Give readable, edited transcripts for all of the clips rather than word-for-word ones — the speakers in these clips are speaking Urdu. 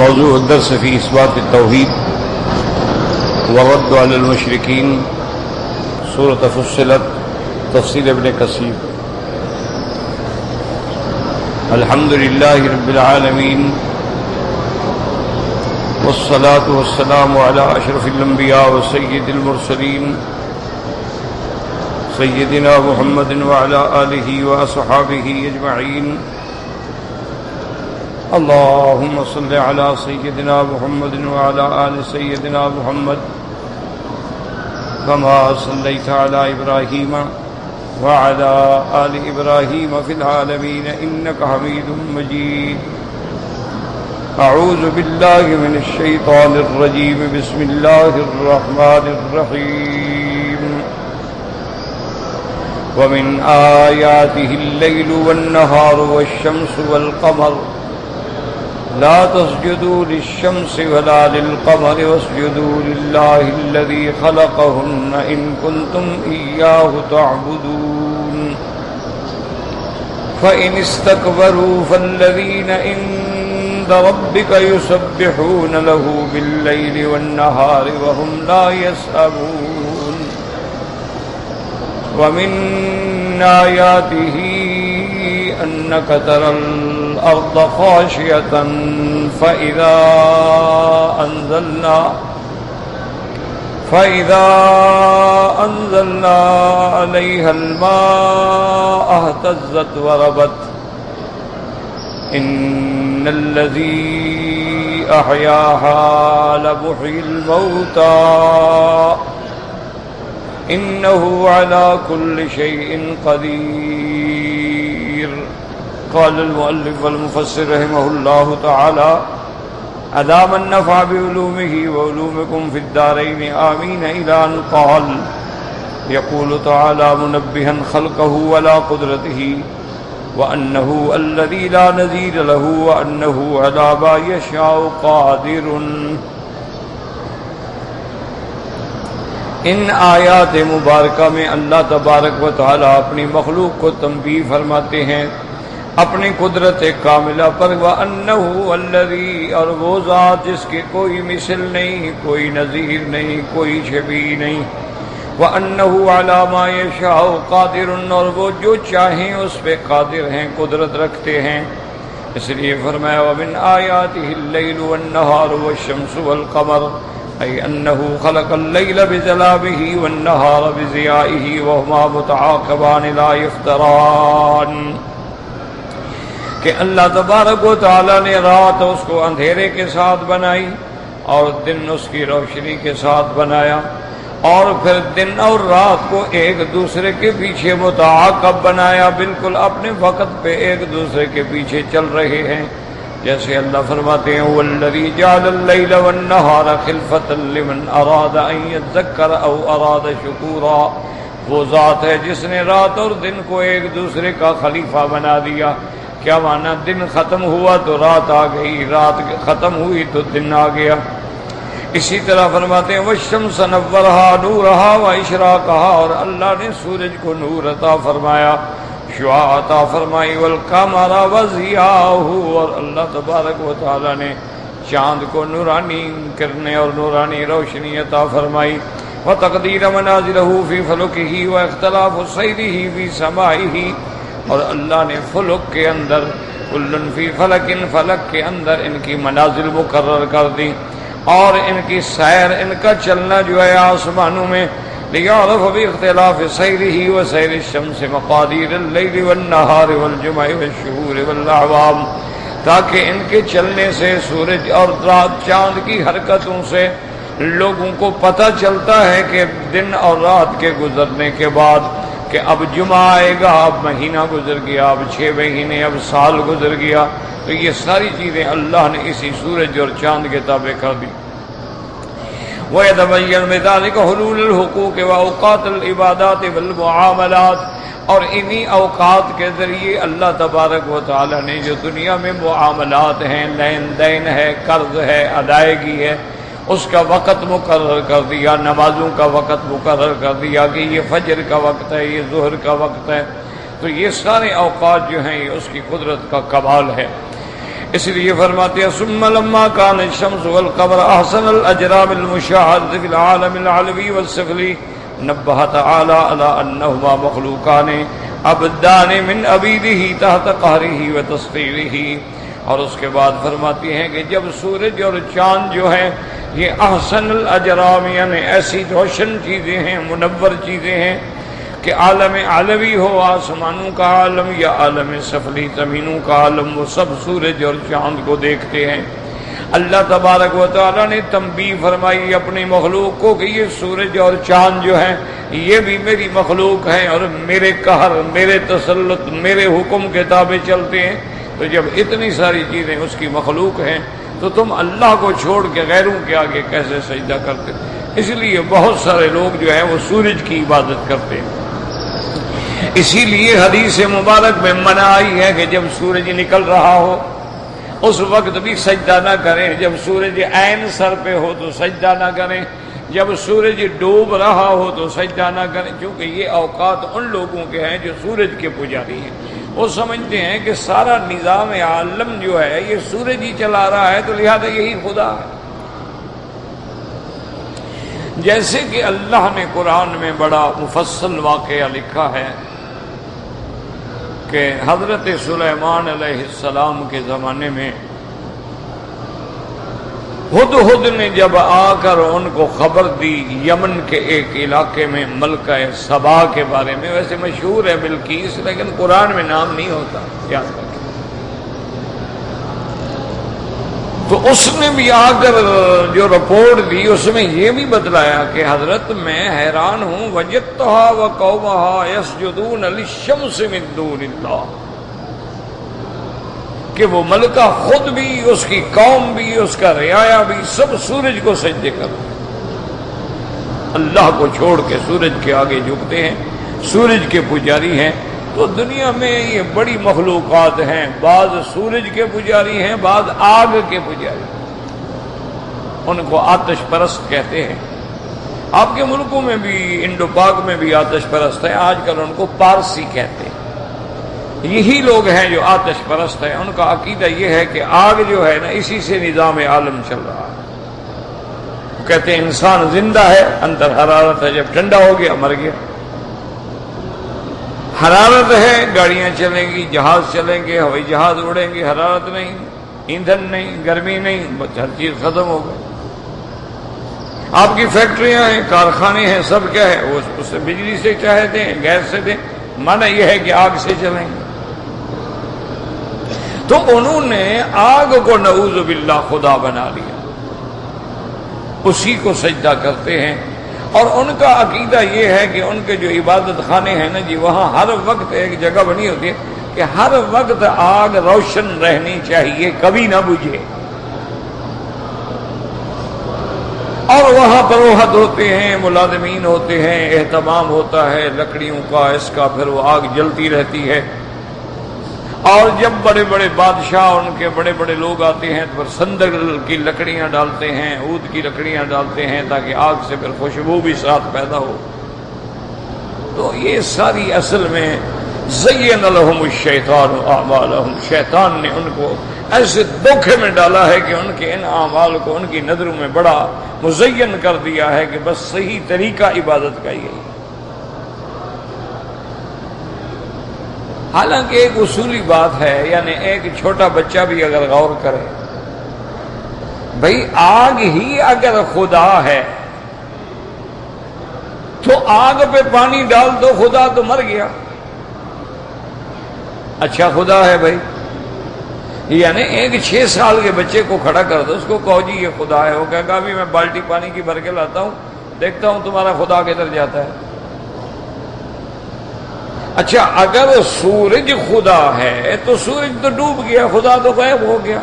موضوع الدرس في إثبات التوحيد والرد على المشركين، سورة فصلت، تفسير ابن كثير. الحمد لله رب العالمين، والصلاة والسلام على أشرف الأنبياء وسيد المرسلين سيدنا محمد وعلى آله وأصحابه أجمعين. اللهم صل على سيدنا محمد وعلى آل سيدنا محمد كما صليت على إبراهيم وعلى آل إبراهيم في العالمين إنك حميد مجيد. أعوذ بالله من الشيطان الرجيم. بسم الله الرحمن الرحيم. ومن آياته الليل والنهار والشمس والقمر لا تسجدوا للشمس ولا للقمر واسجدوا لله الذي خلقهن إن كنتم إياه تعبدون. فإن استكبروا فالذين عند ربك يسبحون له بالليل والنهار وهم لا يسأمون. ومن آياته أنك ترى الأرض خاشعة فإذا أنزلنا عليها الماء اهتزت وربت. إن الذي أحياها لمحيي الموتى إنه على كل شيء قدير. قال المؤلف والمفسر رحمه الله تعالى: أدام النفع بعلومه وعلومكم في الدارين آمين. إلى أن قال: يقول تعالى منبها خلقه ولا قدرته وأنه الذي لا نظير له وأنه على ما يشاء قادر. ان آیات مبارکہ میں اللہ تبارک و تعالیٰ اپنی مخلوق کو تنبیہ فرماتے ہیں اپنی قدرت کاملہ پر. وَأَنَّهُ الَّذِي، اور وہ ذات جس کی کوئی مثل نہیں، کوئی نظیر نہیں، کوئی شبیہ نہیں. وَأَنَّهُ عَلَى مَا يَشَاءُ قَادِرٌ، اور وہ جو چاہیں اس پہ قادر ہیں، قدرت رکھتے ہیں. اس لیے فرمایا: وَمِنْ آيَاتِهِ اللَّيْلُ وَالنَّهَارُ وَالشَّمْسُ وَالْقَمَرُ، أي أنه خلق الليل بظلامه والنهار بضيائه وهما متعاقبان لا يفتران. کہ اللہ تبارک و تعالی نے رات اس کو اندھیرے کے ساتھ بنائی اور دن اس کی روشنی کے ساتھ بنایا، اور پھر دن اور رات کو ایک دوسرے کے پیچھے متعاقب بنایا، بالکل اپنے وقت پہ ایک دوسرے کے پیچھے چل رہے ہیں. جیسے اللہ فرماتے ہیں: وَالَّذِي جَعَلَ اللَّيْلَ وَالنَّهَارَ خِلْفَةً لِمَنْ أَرَادَ أَن يَذَّكَّرَ أَوْ أَرَادَ شُكُورًا. وہ ذات ہے جس نے رات اور دن کو ایک دوسرے کا خلیفہ بنا دیا. کیا معنی؟ دن ختم ہوا تو رات آ گئی، رات ختم ہوئی تو دن آ گیا. اسی طرح فرماتے ہیں: وَالشَّمْسَ نَوَّرَهَا نُورَهَا وَإِشْرَاقَهَا، اور اللہ نے سورج کو نور عطا فرمایا، شعاع عطا فرمائی. والقمر وضیاءہ، اور اللہ تبارک و تعالی نے چاند کو نورانی کرنے اور نورانی روشنی عطا فرمائی. وتقدیر منازلہ فی فلکہ واختلاف سیرہ فی سمائہ، اور اللہ نے فلک کے اندر کلن فی فلک، فلک کے اندر ان کی منازل مقرر کر دی، اور ان کی سیر، ان کا چلنا جو ہے آسمانوں میں. لِيَعْرَفَ بِاخْتِلَافِ سَيْرِهِ وَسَيْرِ الشَّمْسِ مَقَادِيرَ اللَّيْلِ وَالنَّهَارِ وَالْجُمَعِ وَالشُّهُورِ وَالْأَعْوَامِ، تاکہ ان کے چلنے سے، سورج اور رات چاند کی حرکتوں سے لوگوں کو پتہ چلتا ہے کہ دن اور رات کے گزرنے کے بعد کہ اب جمعہ آئے گا، اب مہینہ گزر گیا، اب 6 مہینے، اب سال گزر گیا. تو یہ ساری چیزیں اللہ نے اسی سورج اور چاند کے تابع کر دی. وَيَتَبَيَّنُ بِذَلِكَ حُلُولُ الْحُقُوقِ وَأَوْقَاتِ الْعِبَادَاتِ وَالْمُعَامَلَاتِ، اور انہی اوقات کے ذریعے اللہ تبارک و تعالی نے جو دنیا میں معاملات ہیں، لین دین ہے، قرض ہے، ادائیگی ہے، اس کا وقت مقرر کر دیا، نمازوں کا وقت مقرر کر دیا کہ یہ فجر کا وقت ہے، یہ ظہر کا وقت ہے. تو یہ سارے اوقات جو ہیں یہ اس کی قدرت کا کمال ہے. اس لیے فرماتے ہیں ثم لما كان الشمس والقمر احسن الاجرام المشاهده في العالم العلوي والسفلي نبه تعالى على انهما مخلوقان عبدان من عبيده تحت قهره وتسخيره. اور اس کے بعد فرماتی ہیں کہ جب سورج اور چاند جو ہے یہ احسن الاجرام یعنی ایسی روشن چیزیں ہیں، منور چیزیں ہیں کہ عالم علوی ہو آسمانوں کا عالم یا عالم سفلی زمینوں کا عالم، وہ سب سورج اور چاند کو دیکھتے ہیں. اللہ تبارک و تعالیٰ نے تنبیہ فرمائی اپنی مخلوق کو کہ یہ سورج اور چاند جو ہیں یہ بھی میری مخلوق ہیں اور میرے قہر، میرے تسلط، میرے حکم کے تابع چلتے ہیں. تو جب اتنی ساری چیزیں اس کی مخلوق ہیں تو تم اللہ کو چھوڑ کے غیروں کے آگے کیسے سجدہ کرتے؟ اس لیے بہت سارے لوگ جو ہیں وہ سورج کی عبادت کرتے ہیں. اسی لیے حدیث مبارک میں منع آئی ہے کہ جب سورج نکل رہا ہو اس وقت بھی سجدہ نہ کریں، جب سورج عین سر پہ ہو تو سجدہ نہ کریں، جب سورج ڈوب رہا ہو تو سجدہ نہ کریں، کیونکہ یہ اوقات ان لوگوں کے ہیں جو سورج کے پجاری ہیں. وہ سمجھتے ہیں کہ سارا نظام عالم جو ہے یہ سورج ہی چلا رہا ہے تو لہذا یہی خدا ہے. جیسے کہ اللہ نے قرآن میں بڑا مفصل واقعہ لکھا ہے کہ حضرت سلیمان علیہ السلام کے زمانے میں ہدہد نے جب آ کر ان کو خبر دی یمن کے ایک علاقے میں ملکہ سبا کے بارے میں، ویسے مشہور ہے بلقیس لیکن قرآن میں نام نہیں ہوتا، یاد رکھیں. تو اس نے بھی آ کر جو رپورٹ دی اس میں یہ بھی بتلایا کہ حضرت میں حیران ہوں وجدتھا وقومھا یسجدون للشمس من دون اللہ، کہ وہ ملکہ خود بھی، اس کی قوم بھی، اس کا رعایا بھی سب سورج کو سجدے کرتے ہیں، اللہ کو چھوڑ کے سورج کے آگے جھکتے ہیں، سورج کے پجاری ہیں. تو دنیا میں یہ بڑی مخلوقات ہیں، بعض سورج کے پجاری ہیں، بعض آگ کے پجاری، ان کو آتش پرست کہتے ہیں. آپ کے ملکوں میں بھی، انڈو پاک میں بھی آتش پرست ہیں، آج کل ان کو پارسی کہتے ہیں. یہی لوگ ہیں جو آتش پرست ہیں. ان کا عقیدہ یہ ہے کہ آگ جو ہے نا اسی سے نظام عالم چل رہا ہے. کہتے ہیں انسان زندہ ہے، اندر حرارت ہے، جب ٹھنڈا ہو گیا مر گیا. حرارت ہے، گاڑیاں چلیں گی، جہاز چلیں گے، ہوائی جہاز اڑیں گے، حرارت نہیں، ایندھن نہیں، گرمی نہیں، بس ہر چیز ختم ہو گئی. آپ کی فیکٹریاں ہیں، کارخانے ہیں، سب کیا ہے وہ اس سے بجلی سے چاہے دیں، گیس سے دیں، مانا یہ ہے کہ آگ سے چلیں گے. تو انہوں نے آگ کو نعوذ باللہ خدا بنا لیا، اسی کو سجدہ کرتے ہیں. اور ان کا عقیدہ یہ ہے کہ ان کے جو عبادت خانے ہیں نا جی، وہاں ہر وقت ایک جگہ بنی ہوتی ہے کہ ہر وقت آگ روشن رہنی چاہیے، کبھی نہ بجھے. اور وہاں پروہت ہوتے ہیں، ملازمین ہوتے ہیں، اہتمام ہوتا ہے لکڑیوں کا، اس کا، پھر وہ آگ جلتی رہتی ہے. اور جب بڑے بڑے بادشاہ، ان کے بڑے بڑے لوگ آتے ہیں تو پھر سندل کی لکڑیاں ڈالتے ہیں، عود کی لکڑیاں ڈالتے ہیں تاکہ آگ سے پھر خوشبو بھی ساتھ پیدا ہو. تو یہ ساری اصل میں زین لہم الشیطان اعمالہم، شیطان نے ان کو ایسے دھوکے میں ڈالا ہے کہ ان کے ان اعمال کو ان کی نظروں میں بڑا مزین کر دیا ہے کہ بس صحیح طریقہ عبادت کا یہی. حالانکہ ایک اصولی بات ہے، یعنی ایک چھوٹا بچہ بھی اگر غور کرے، بھئی آگ ہی اگر خدا ہے تو آگ پہ پانی ڈال دو، خدا تو مر گیا. اچھا خدا ہے بھائی، یعنی ایک 6 سال کے بچے کو کھڑا کر دو، اس کو کہو جی یہ خدا ہے، وہ کہے گا ابھی میں بالٹی پانی کی بھر کے لاتا ہوں، دیکھتا ہوں تمہارا خدا کدھر جاتا ہے. اچھا اگر سورج خدا ہے تو سورج تو ڈوب گیا، خدا تو غائب ہو گیا.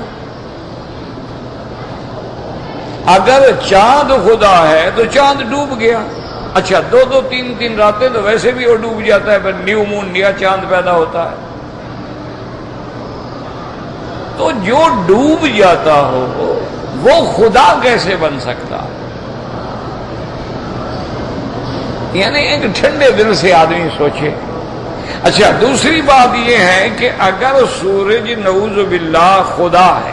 اگر چاند خدا ہے تو چاند ڈوب گیا. اچھا 2 3 راتیں تو ویسے بھی وہ ڈوب جاتا ہے، پھر نیو مون نیا چاند پیدا ہوتا ہے. تو جو ڈوب جاتا ہو وہ خدا کیسے بن سکتا؟ یعنی ایک ٹھنڈے دل سے آدمی سوچے، اچھا، دوسری بات یہ ہے کہ اگر سورج نعوذ باللہ خدا ہے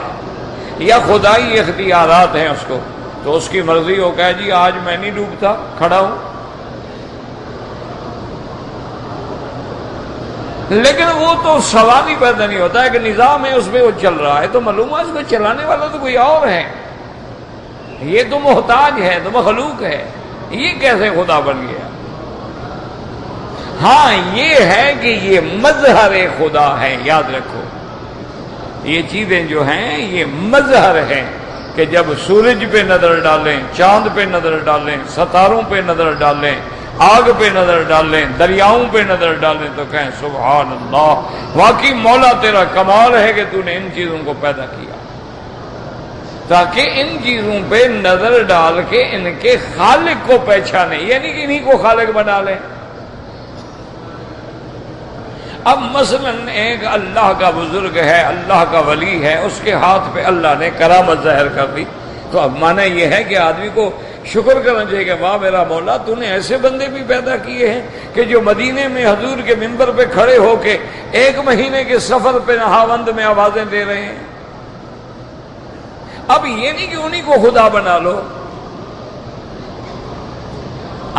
یا خدائی اختیارات ہیں اس کو، تو اس کی مرضی ہو کہ جی آج میں نہیں ڈوبتا، کھڑا ہوں. لیکن وہ تو سوال ہی پیدا نہیں ہوتا ہے کہ نظام ہے اس پہ وہ چل رہا ہے، تو معلوم ہے اس کو چلانے والا تو کوئی اور ہے، یہ تو محتاج ہے، تو مخلوق ہے، یہ کیسے خدا بن گیا؟ ہاں یہ ہے کہ یہ مظہر خدا ہے، یاد رکھو یہ چیزیں جو ہیں یہ مظہر ہیں، کہ جب سورج پہ نظر ڈالیں، چاند پہ نظر ڈالیں، ستاروں پہ نظر ڈالیں، آگ پہ نظر ڈالیں، دریاؤں پہ نظر ڈالیں، تو کہیں سبحان اللہ، واقعی مولا تیرا کمال ہے کہ تو نے ان چیزوں کو پیدا کیا، تاکہ ان چیزوں پہ نظر ڈال کے ان کے خالق کو پہچانے، یعنی کہ انہیں کو خالق بنا لیں. اب مثلا ایک اللہ کا بزرگ ہے، اللہ کا ولی ہے، اس کے ہاتھ پہ اللہ نے کرامت ظاہر کر دی، تو اب معنی یہ ہے کہ آدمی کو شکر کرنا چاہیے کہ واہ میرا مولا، تو نے ایسے بندے بھی پیدا کیے ہیں کہ جو مدینے میں حضور کے منبر پہ کھڑے ہو کے 1 مہینے کے سفر پہ نہاوند میں آوازیں دے رہے ہیں. اب یہ نہیں کہ انہی کو خدا بنا لو.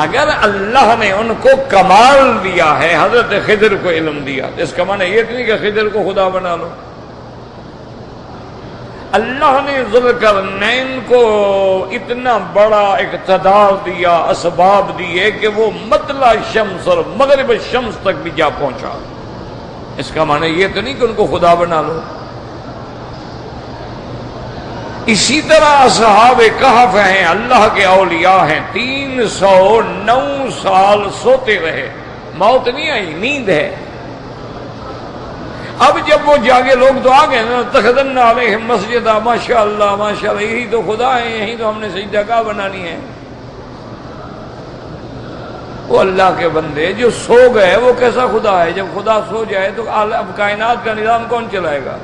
اگر اللہ نے ان کو کمال دیا ہے، حضرت خضر کو علم دیا، اس کا معنی یہ نہیں کہ خضر کو خدا بنا لو. اللہ نے ذوالقرنین کو اتنا بڑا اقتدار دیا، اسباب دیے کہ وہ مطلع شمس اور مغرب شمس تک بھی جا پہنچا. اس کا معنی یہ تو نہیں کہ ان کو خدا بنا لو. اسی طرح اصحاب کہف ہیں، اللہ کے اولیاء ہیں، 309 سال سوتے رہے، موت نہیں آئی، نیند ہے. اب جب وہ جاگے لوگ تو آ گئے نا، تخذن علیہم مسجدہ، ماشاء اللہ ماشاء اللہ، یہی تو خدا ہے، یہی تو ہم نے سجدہ گاہ بنانی ہے. وہ اللہ کے بندے جو سو گئے وہ کیسا خدا ہے؟ جب خدا سو جائے تو اب کائنات کا نظام کون چلائے گا؟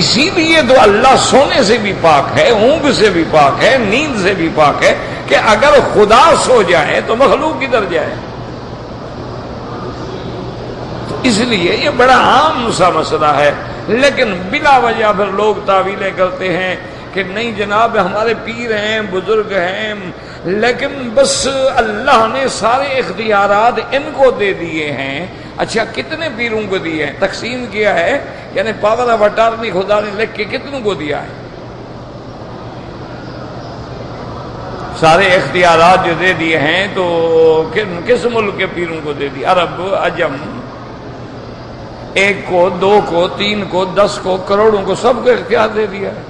اسی لیے تو اللہ سونے سے بھی پاک ہے، اونگ سے بھی پاک ہے، نیند سے بھی پاک ہے، کہ اگر خدا سو جائے تو مخلوق کدھر جائے. تو اس لیے یہ بڑا عام سا مسئلہ ہے، لیکن بلا وجہ پھر لوگ تعویلیں کرتے ہیں کہ نہیں جناب ہمارے پیر ہیں، بزرگ ہیں، لیکن بس اللہ نے سارے اختیارات ان کو دے دیے ہیں. اچھا کتنے پیروں کو دیے ہیں؟ تقسیم کیا ہے، یعنی پاور آف اٹارنی خدا نے لکھ کے کتنوں کو دیا ہے؟ سارے اختیارات جو دے دیے ہیں تو کس ملک کے پیروں کو دے دی؟ عرب، عجم، 1 کو، 2 کو، 3 کو، 10 کو، کروڑوں کو، سب کو اختیار دے دیا ہے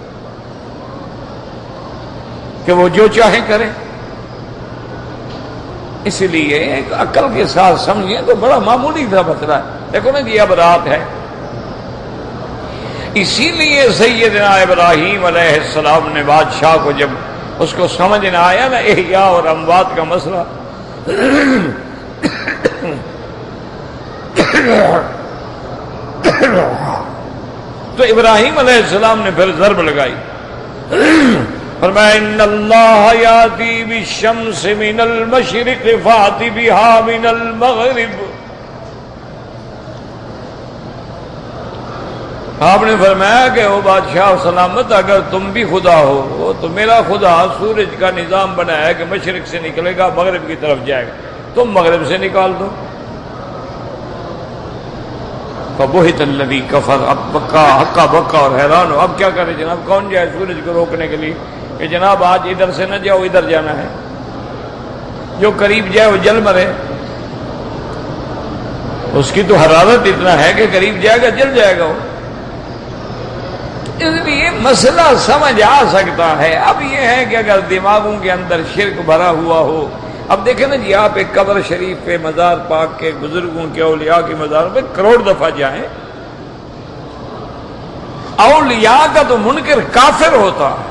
کہ وہ جو چاہے کریں. اس لیے ایک عقل کے ساتھ سمجھیں تو بڑا معمولی تھا مسئلہ ہے. دیکھو نا جی اب رات ہے، اسی لیے سیدنا ابراہیم علیہ السلام نے بادشاہ کو جب اس کو سمجھ نہ آیا نا احیاء اور اموات کا مسئلہ، تو ابراہیم علیہ السلام نے پھر ضرب لگائی، فرمایا ان اللہ یاتی بالشمس من المشرق فاتی بہا من المغرب. آپ نے فرمایا کہ وہ بادشاہ سلامت، اگر تم بھی خدا ہو تو میرا خدا سورج کا نظام بنایا ہے کہ مشرق سے نکلے گا مغرب کی طرف جائے گا، تم مغرب سے نکال دو. فبہت الذی کفر، اب بکا ہکا بکا اور حیران ہو. اب کیا کرے جناب، کون جائے سورج کو روکنے کے لیے کہ جناب آج ادھر سے نہ جاؤ، ادھر جانا ہے. جو قریب جائے وہ جل مرے، اس کی تو حرارت اتنا ہے کہ قریب جائے گا جل جائے گا وہ. اس لیے مسئلہ سمجھ آ سکتا ہے. اب یہ ہے کہ اگر دماغوں کے اندر شرک بھرا ہوا ہو، اب دیکھیں نا جی آپ ایک قبر شریف پہ، مزار پاک کے بزرگوں کے اولیاء کی مزار پہ کروڑ دفعہ جائیں، اولیاء کا تو منکر کافر ہوتا ہے.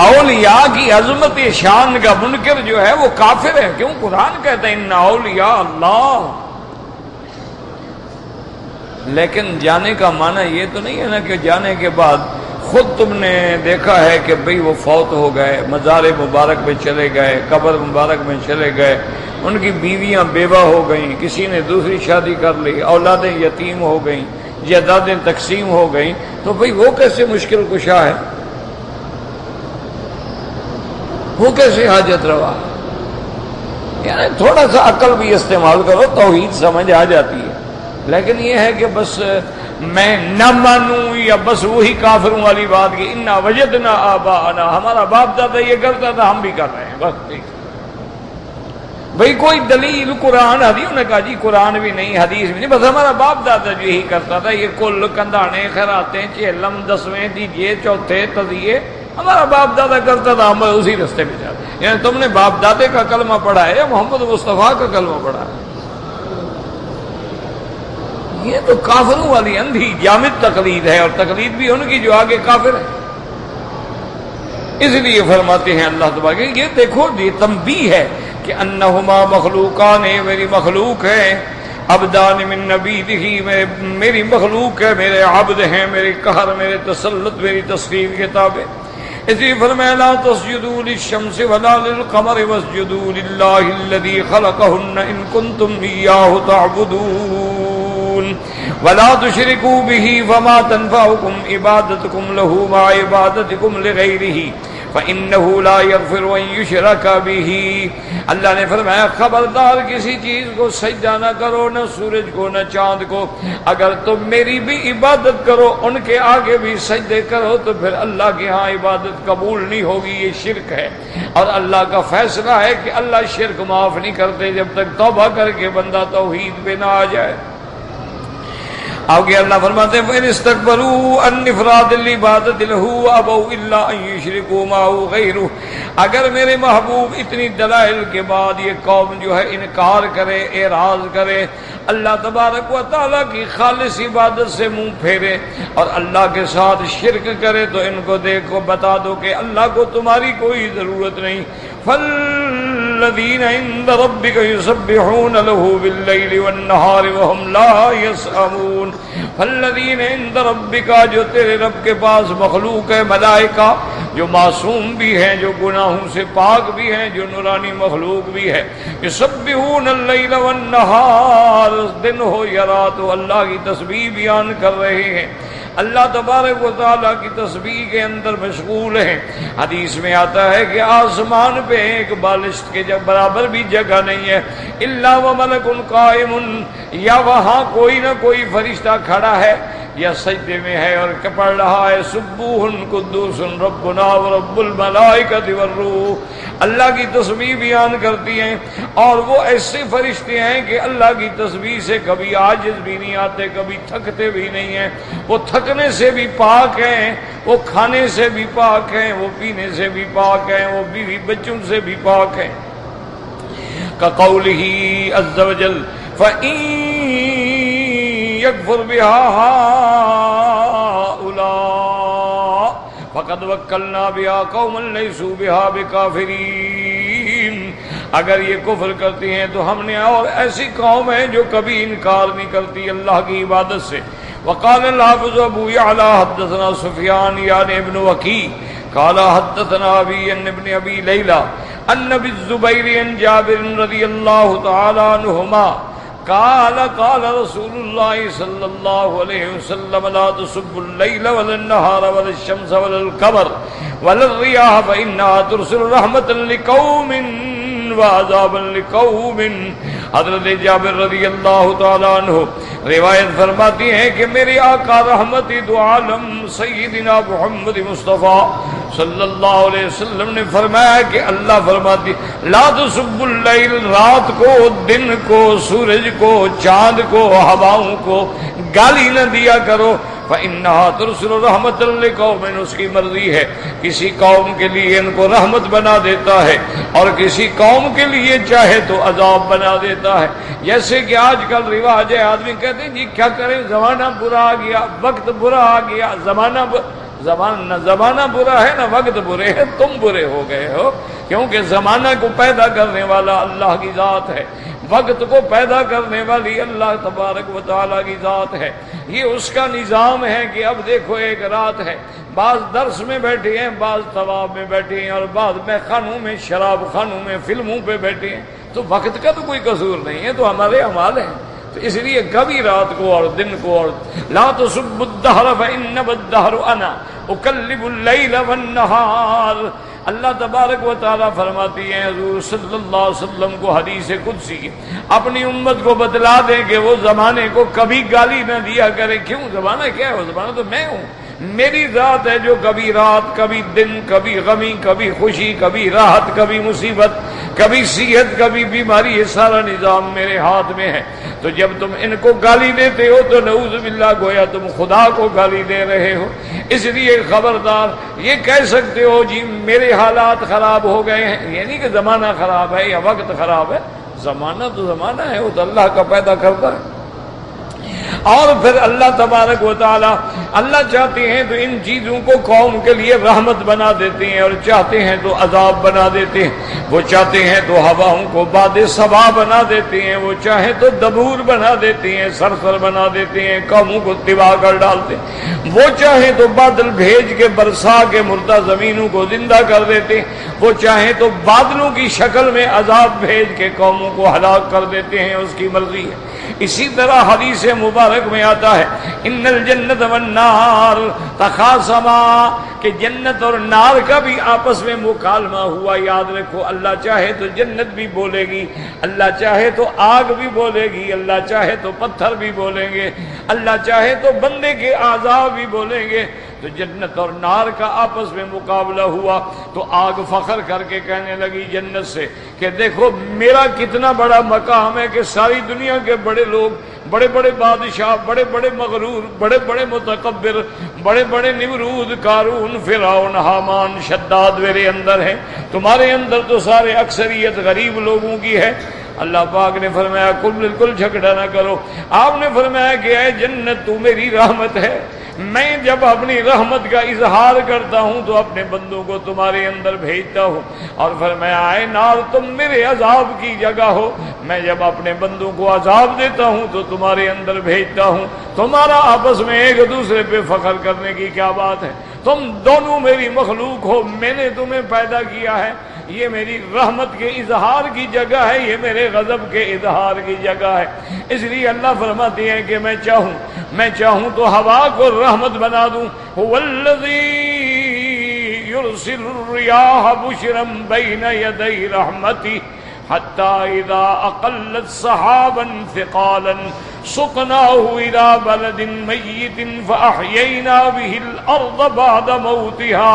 اولیاء کی عظمت شان کا منکر جو ہے وہ کافر ہے. کیوں؟ قرآن کہتا ہے ان اولیاء اللہ. لیکن جانے کا معنی یہ تو نہیں ہے نا کہ جانے کے بعد خود تم نے دیکھا ہے کہ بھئی وہ فوت ہو گئے، مزار مبارک میں چلے گئے، قبر مبارک میں چلے گئے، ان کی بیویاں بیوہ ہو گئیں، کسی نے دوسری شادی کر لی، اولادیں یتیم ہو گئیں، جائیدادیں تقسیم ہو گئیں، تو بھئی وہ کیسے مشکل کشا ہے، وہ کیسے حاجت روا؟ یعنی تھوڑا سا عقل بھی استعمال کرو، توحید سمجھ آ جاتی ہے۔ لیکن یہ ہے کہ بس میں نہ مانوں یا بس وہی کافروں والی بات کی انا وجدنا آباءنا، ہمارا باپ دادا یہ کرتا تھا ہم بھی کر رہے ہیں، بس ٹھیک۔ بھئی کوئی دلیل قرآن حدیث، انہوں نے کہا جی قرآن بھی نہیں حدیث بھی نہیں، بس ہمارا باپ دادا جو یہی کرتا تھا، یہ کل کندانے خیراتیں چہلم دسویں دیجیے چوتھے تذیے، ہمارا باپ دادا کرتا تھا، ہم اسی رستے پہ جاتے ہیں۔ یعنی تم نے باپ دادے کا کلمہ پڑھا ہے یا محمد مصطفیٰ کا کلمہ پڑھا ہے؟ یہ تو کافروں والی اندھی جامد تقلید ہے، اور تقلید بھی ان کی جو آگے کافر ہے۔ اس لیے فرماتے ہیں اللہ تبارک، یہ دیکھو یہ تنبیہ ہے کہ انہما مخلوقان، میری مخلوق ہے، عبدان من نبیہ، میری مخلوق ہے، میرے عبد ہیں، میرے قہر، میرے تسلط، میری تسخیر کے تابع۔ اس لیے فرمایا لا تسجدوا للشمس ولا للقمر واسجدوا للہ الذی خلقہن ان کنتم ایاہ تعبدون ولا تشركوا به فما تنفعكم عبادتكم له مع عبادتكم لغيره فإنه لا يغفر أن يشرك به۔ اللہ نے فرمایا خبردار کسی چیز کو سجدہ نہ کرو، نہ سورج کو نہ چاند کو، اگر تم میری بھی عبادت کرو، ان کے آگے بھی سجدے کرو، تو پھر اللہ کے ہاں عبادت قبول نہیں ہوگی، یہ شرک ہے۔ اور اللہ کا فیصلہ ہے کہ اللہ شرک معاف نہیں کرتے جب تک توبہ کر کے بندہ توحید پہ نہ آ جائے۔ آگے اللہ فرماتے ہیں فَإِنِ اسْتَكْبَرُوا عَنْ إِفْرَادِ الْعِبَادَةِ لَهُ أَبَوْا إِلَّا أَن يُشْرِكُوا مَعَهُ غَيْرَهُ۔ اگر میرے محبوب اتنی دلائل کے بعد یہ قوم جو ہے انکار کرے، اعراض کرے، اللہ تبارک و تعالیٰ کی خالص عبادت سے منہ پھیرے اور اللہ کے ساتھ شرک کرے، تو ان کو دیکھو بتا دو کہ اللہ کو تمہاری کوئی ضرورت نہیں۔ فالذین عند ربک یسبحون له باللیل والنہار وهم لا یسأمون۔ فالذین عند ربک، جو تیرے رب کے پاس مخلوق ہے، ملائکہ جو معصوم بھی ہیں، جو گناہوں سے پاک بھی ہیں، جو نورانی مخلوق بھی ہے، یسبحون اللیل والنہار، دن ہو یا رات ہو اللہ کی تسبیح بیان کر رہے ہیں، اللہ تبارک و تعالیٰ کی تسبیح کے اندر مشغول ہیں۔ حدیث میں آتا ہے کہ آسمان پہ ایک بالشت کے برابر بھی جگہ نہیں ہے، الا وملک قائم، یا وہاں کوئی نہ کوئی فرشتہ کھڑا ہے یا سجدے میں ہے اور پڑھ رہا ہے سبوح قدوس ربنا ورب الملائکۃ والروح، اللہ کی تسبیح بیان کرتی ہیں۔ اور وہ ایسے فرشتے ہیں کہ اللہ کی تسبیح سے کبھی عاجز بھی نہیں آتے، کبھی تھکتے بھی نہیں ہیں، وہ تھکنے سے بھی پاک ہیں، وہ کھانے سے بھی پاک ہیں، وہ پینے سے بھی پاک ہیں، وہ بیوی بچوں سے بھی پاک ہیں۔ كقوله عز وجل فَإِن يَكْفُرْ بِهَا هَؤُلَاءِ فَقَدْ وَكَّلْنَا بِهَا قَوْمًا لَيْسُوا بِهَا بِكَافِرِينَ۔ اگر یہ کفر کرتی ہیں تو ہم نے اور ایسی قوم ہے جو کبھی انکار نہیں کرتی اللہ کی عبادت سے۔ وقال الحافظ ابو يعلى حدثنا سفيان يعني ابن وكيع قال حدثنا ابي عن ابن ابي ليلى عن ابي الزبير عن جابر رضي الله تعالى عنهما قال قال رسول الله صلى الله عليه وسلم لا تسبوا الليل ولا النهار ولا الشمس ولا القمر ولا الرياح فإنها ترسل رحمة لقوم وعذابا لقوم۔ حضرت جابر رضی اللہ تعالیٰ عنہ روایت فرماتی ہیں کہ میرے آقا رحمت دو عالم سیدنا محمد مصطفیٰ صلی اللہ علیہ وسلم نے فرمایا کہ اللہ فرماتی لا تسبوا اللیل، رات کو، دن کو، سورج کو، چاند کو، ہواؤں کو گالی نہ دیا کرو، فإنها ترسل رحمۃ لقوم، اس کی مرضی ہے کسی قوم کے لیے ان کو رحمت بنا دیتا ہے اور کسی قوم کے لیے چاہے تو عذاب بنا دیتا ہے۔ جیسے کہ آج کل رواج ہے، آدمی کہتے ہیں جی کیا کریں، زمانہ برا آ گیا، وقت برا آ گیا، زمانہ برا ہے نہ وقت برے ہے، تم برے ہو گئے ہو، کیونکہ زمانہ کو پیدا کرنے والا اللہ کی ذات ہے، وقت کو پیدا کرنے والی اللہ تبارک و تعالیٰ کی ذات ہے۔ یہ اس کا نظام ہے کہ اب دیکھو ایک رات ہے، بعض درس میں بیٹھے ہیں، بعض طواف میں بیٹھے ہیں، اور بعض میخانوں میں، شراب خانوں میں، فلموں پہ بیٹھے ہیں۔ تو وقت کا تو کوئی قصور نہیں ہے، تو ہمارے اعمال ہیں۔ تو اس لیے کبھی رات کو اور دن کو، اور لا تسبوا الدہر فإنما الدہر انا اقلب اللیل والنہار۔ اللہ تبارک و تعالیٰ فرماتی ہیں حضور صلی اللہ علیہ وسلم کو حدیث قدسی، اپنی امت کو بتلا دیں کہ وہ زمانے کو کبھی گالی نہ دیا کرے۔ کیوں؟ زمانہ کیا ہے؟ وہ زمانہ تو میں ہوں، میری ذات ہے جو کبھی رات، کبھی دن، کبھی غمی، کبھی خوشی، کبھی راحت، کبھی مصیبت، کبھی صحت، کبھی بیماری، یہ سارا نظام میرے ہاتھ میں ہے۔ تو جب تم ان کو گالی دیتے ہو تو نعوذ باللہ گویا تم خدا کو گالی دے رہے ہو۔ اس لیے خبردار، یہ کہہ سکتے ہو جی میرے حالات خراب ہو گئے ہیں، یہ نہیں کہ زمانہ خراب ہے یا وقت خراب ہے، زمانہ تو زمانہ ہے، وہ تو اللہ کا پیدا کرتا ہے۔ اور پھر اللہ تبارک و تعالی اللہ چاہتے ہیں تو ان چیزوں کو قوم کے لیے رحمت بنا دیتے ہیں، اور چاہتے ہیں تو عذاب بنا دیتے ہیں۔ وہ چاہتے ہیں تو ہواؤں کو باد صبا بنا دیتے ہیں، وہ چاہیں تو دبور بنا دیتے ہیں، سرسر بنا دیتے ہیں، قوموں کو تباہ کر ڈالتے ہیں۔ وہ چاہیں تو بادل بھیج کے برسا کے مردہ زمینوں کو زندہ کر دیتے ہیں، وہ چاہیں تو بادلوں کی شکل میں عذاب بھیج کے قوموں کو ہلاک کر دیتے ہیں، اس کی مرضی ہے۔ اسی طرح حدیث مبارک میں آتا ہے ان الجنت والنار تخاصما، کہ جنت اور نار کا بھی آپس میں مکالمہ ہوا۔ یاد رکھو، اللہ چاہے تو جنت بھی بولے گی، اللہ چاہے تو آگ بھی بولے گی، اللہ چاہے تو پتھر بھی بولیں گے، اللہ چاہے تو بندے کے اعضاء بھی بولیں گے۔ تو جنت اور نار کا آپس میں مقابلہ ہوا تو آگ فخر کر کے کہنے لگی جنت سے کہ دیکھو میرا کتنا بڑا مقام ہے کہ ساری دنیا کے بڑے لوگ، بڑے بڑے بادشاہ، بڑے بڑے مغرور، بڑے بڑے متکبر، بڑے بڑے نمرود، قارون، فرعون، حامان، شداد میرے اندر ہیں، تمہارے اندر تو سارے اکثریت غریب لوگوں کی ہے۔ اللہ پاک نے فرمایا بالکل جھگڑا نہ کرو۔ آپ نے فرمایا کہ اے جنت تو میری رحمت ہے، میں جب اپنی رحمت کا اظہار کرتا ہوں تو اپنے بندوں کو تمہارے اندر بھیجتا ہوں، اور فرمایا اے نار تم میرے عذاب کی جگہ ہو، میں جب اپنے بندوں کو عذاب دیتا ہوں تو تمہارے اندر بھیجتا ہوں۔ تمہارا آپس میں ایک دوسرے پہ فخر کرنے کی کیا بات ہے؟ تم دونوں میری مخلوق ہو، میں نے تمہیں پیدا کیا ہے، یہ میری رحمت کے اظہار کی جگہ ہے، یہ میرے غضب کے اظہار کی جگہ ہے۔ اس لیے اللہ فرماتے ہیں کہ میں چاہوں تو ہوا کو رحمت بنا دوں۔ هو الذی یرسل الریاح بشرا بین یدی رحمتہ حتی اذا اقلت سحابا ثقالا سقناه الى بلد میت فاحیینا به الارض بعد موتها۔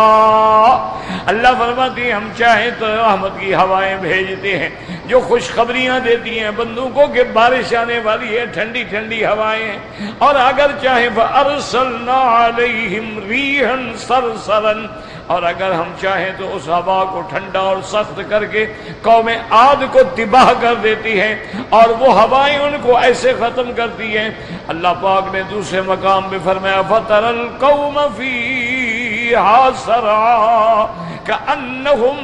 اللہ فرماتے ہیں ہم چاہیں تو رحمت کی ہوائیں بھیجتے ہیں جو خوشخبریاں دیتی ہیں بندوں کو کہ بارش آنے والی ہے، ٹھنڈی ٹھنڈی ہوائیں ہیں، اور اگر چاہیں فارسلنا علیہم ریحا صرصرا، اور اگر ہم چاہیں تو اس ہوا کو ٹھنڈا اور سخت کر کے قوم عاد کو تباہ کر دیتی ہیں، اور وہ ہوائیں ان کو ایسے ختم کرتی ہیں۔ اللہ پاک نے دوسرے مقام پہ فرمایا فَتَرَى الْقَوْمَ فِيهَا سَرْعَىٰ كَأَنَّهُمْ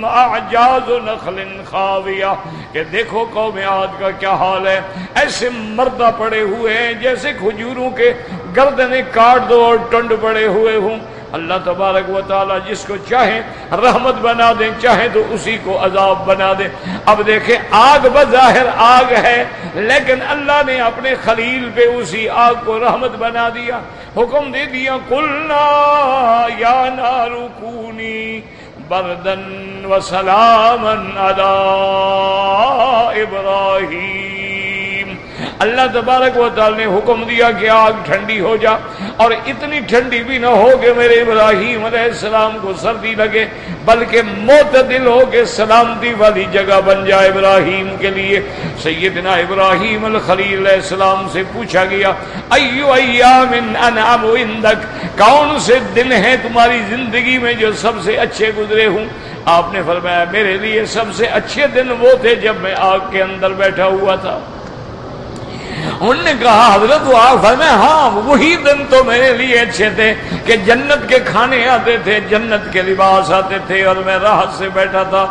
أَعْجَازُ نَخْلٍ خَاوِيَةٍ، کہ دیکھو قوم عاد کا کیا حال ہے، ایسے مردہ پڑے ہوئے ہیں جیسے کھجوروں کے گردنیں کاٹ دو اور ٹنڈ پڑے ہوئے ہوں۔ اللہ تبارک و تعالی جس کو چاہیں رحمت بنا دیں، چاہیں تو اسی کو عذاب بنا دیں۔ اب دیکھیں آگ بظاہر آگ ہے، لیکن اللہ نے اپنے خلیل پہ اسی آگ کو رحمت بنا دیا، حکم دے دیا قلنا یا نار کونی بردن وسلاما علی ابراہیم۔ اللہ تبارک و تعالی نے حکم دیا کہ آگ ٹھنڈی ہو جا، اور اتنی ٹھنڈی بھی نہ ہو کہ میرے ابراہیم علیہ السلام کو سردی لگے، بلکہ معتدل ہو کے سلامتی والی جگہ بن جائے ابراہیم کے لیے۔ سیدنا ابراہیم الخلیل علیہ السلام سے پوچھا گیا ایو ایام انعم عندک، کون سے دن ہیں تمہاری زندگی میں جو سب سے اچھے گزرے ہوں؟ آپ نے فرمایا میرے لیے سب سے اچھے دن وہ تھے جب میں آگ کے اندر بیٹھا ہوا تھا، انہوں نے کہا حضرت وہ آپ فرمائے ہاں وہی دن تو میرے لیے اچھے تھے کہ جنت کے کھانے آتے تھے، جنت کے لباس آتے تھے، اور میں راحت سے بیٹھا تھا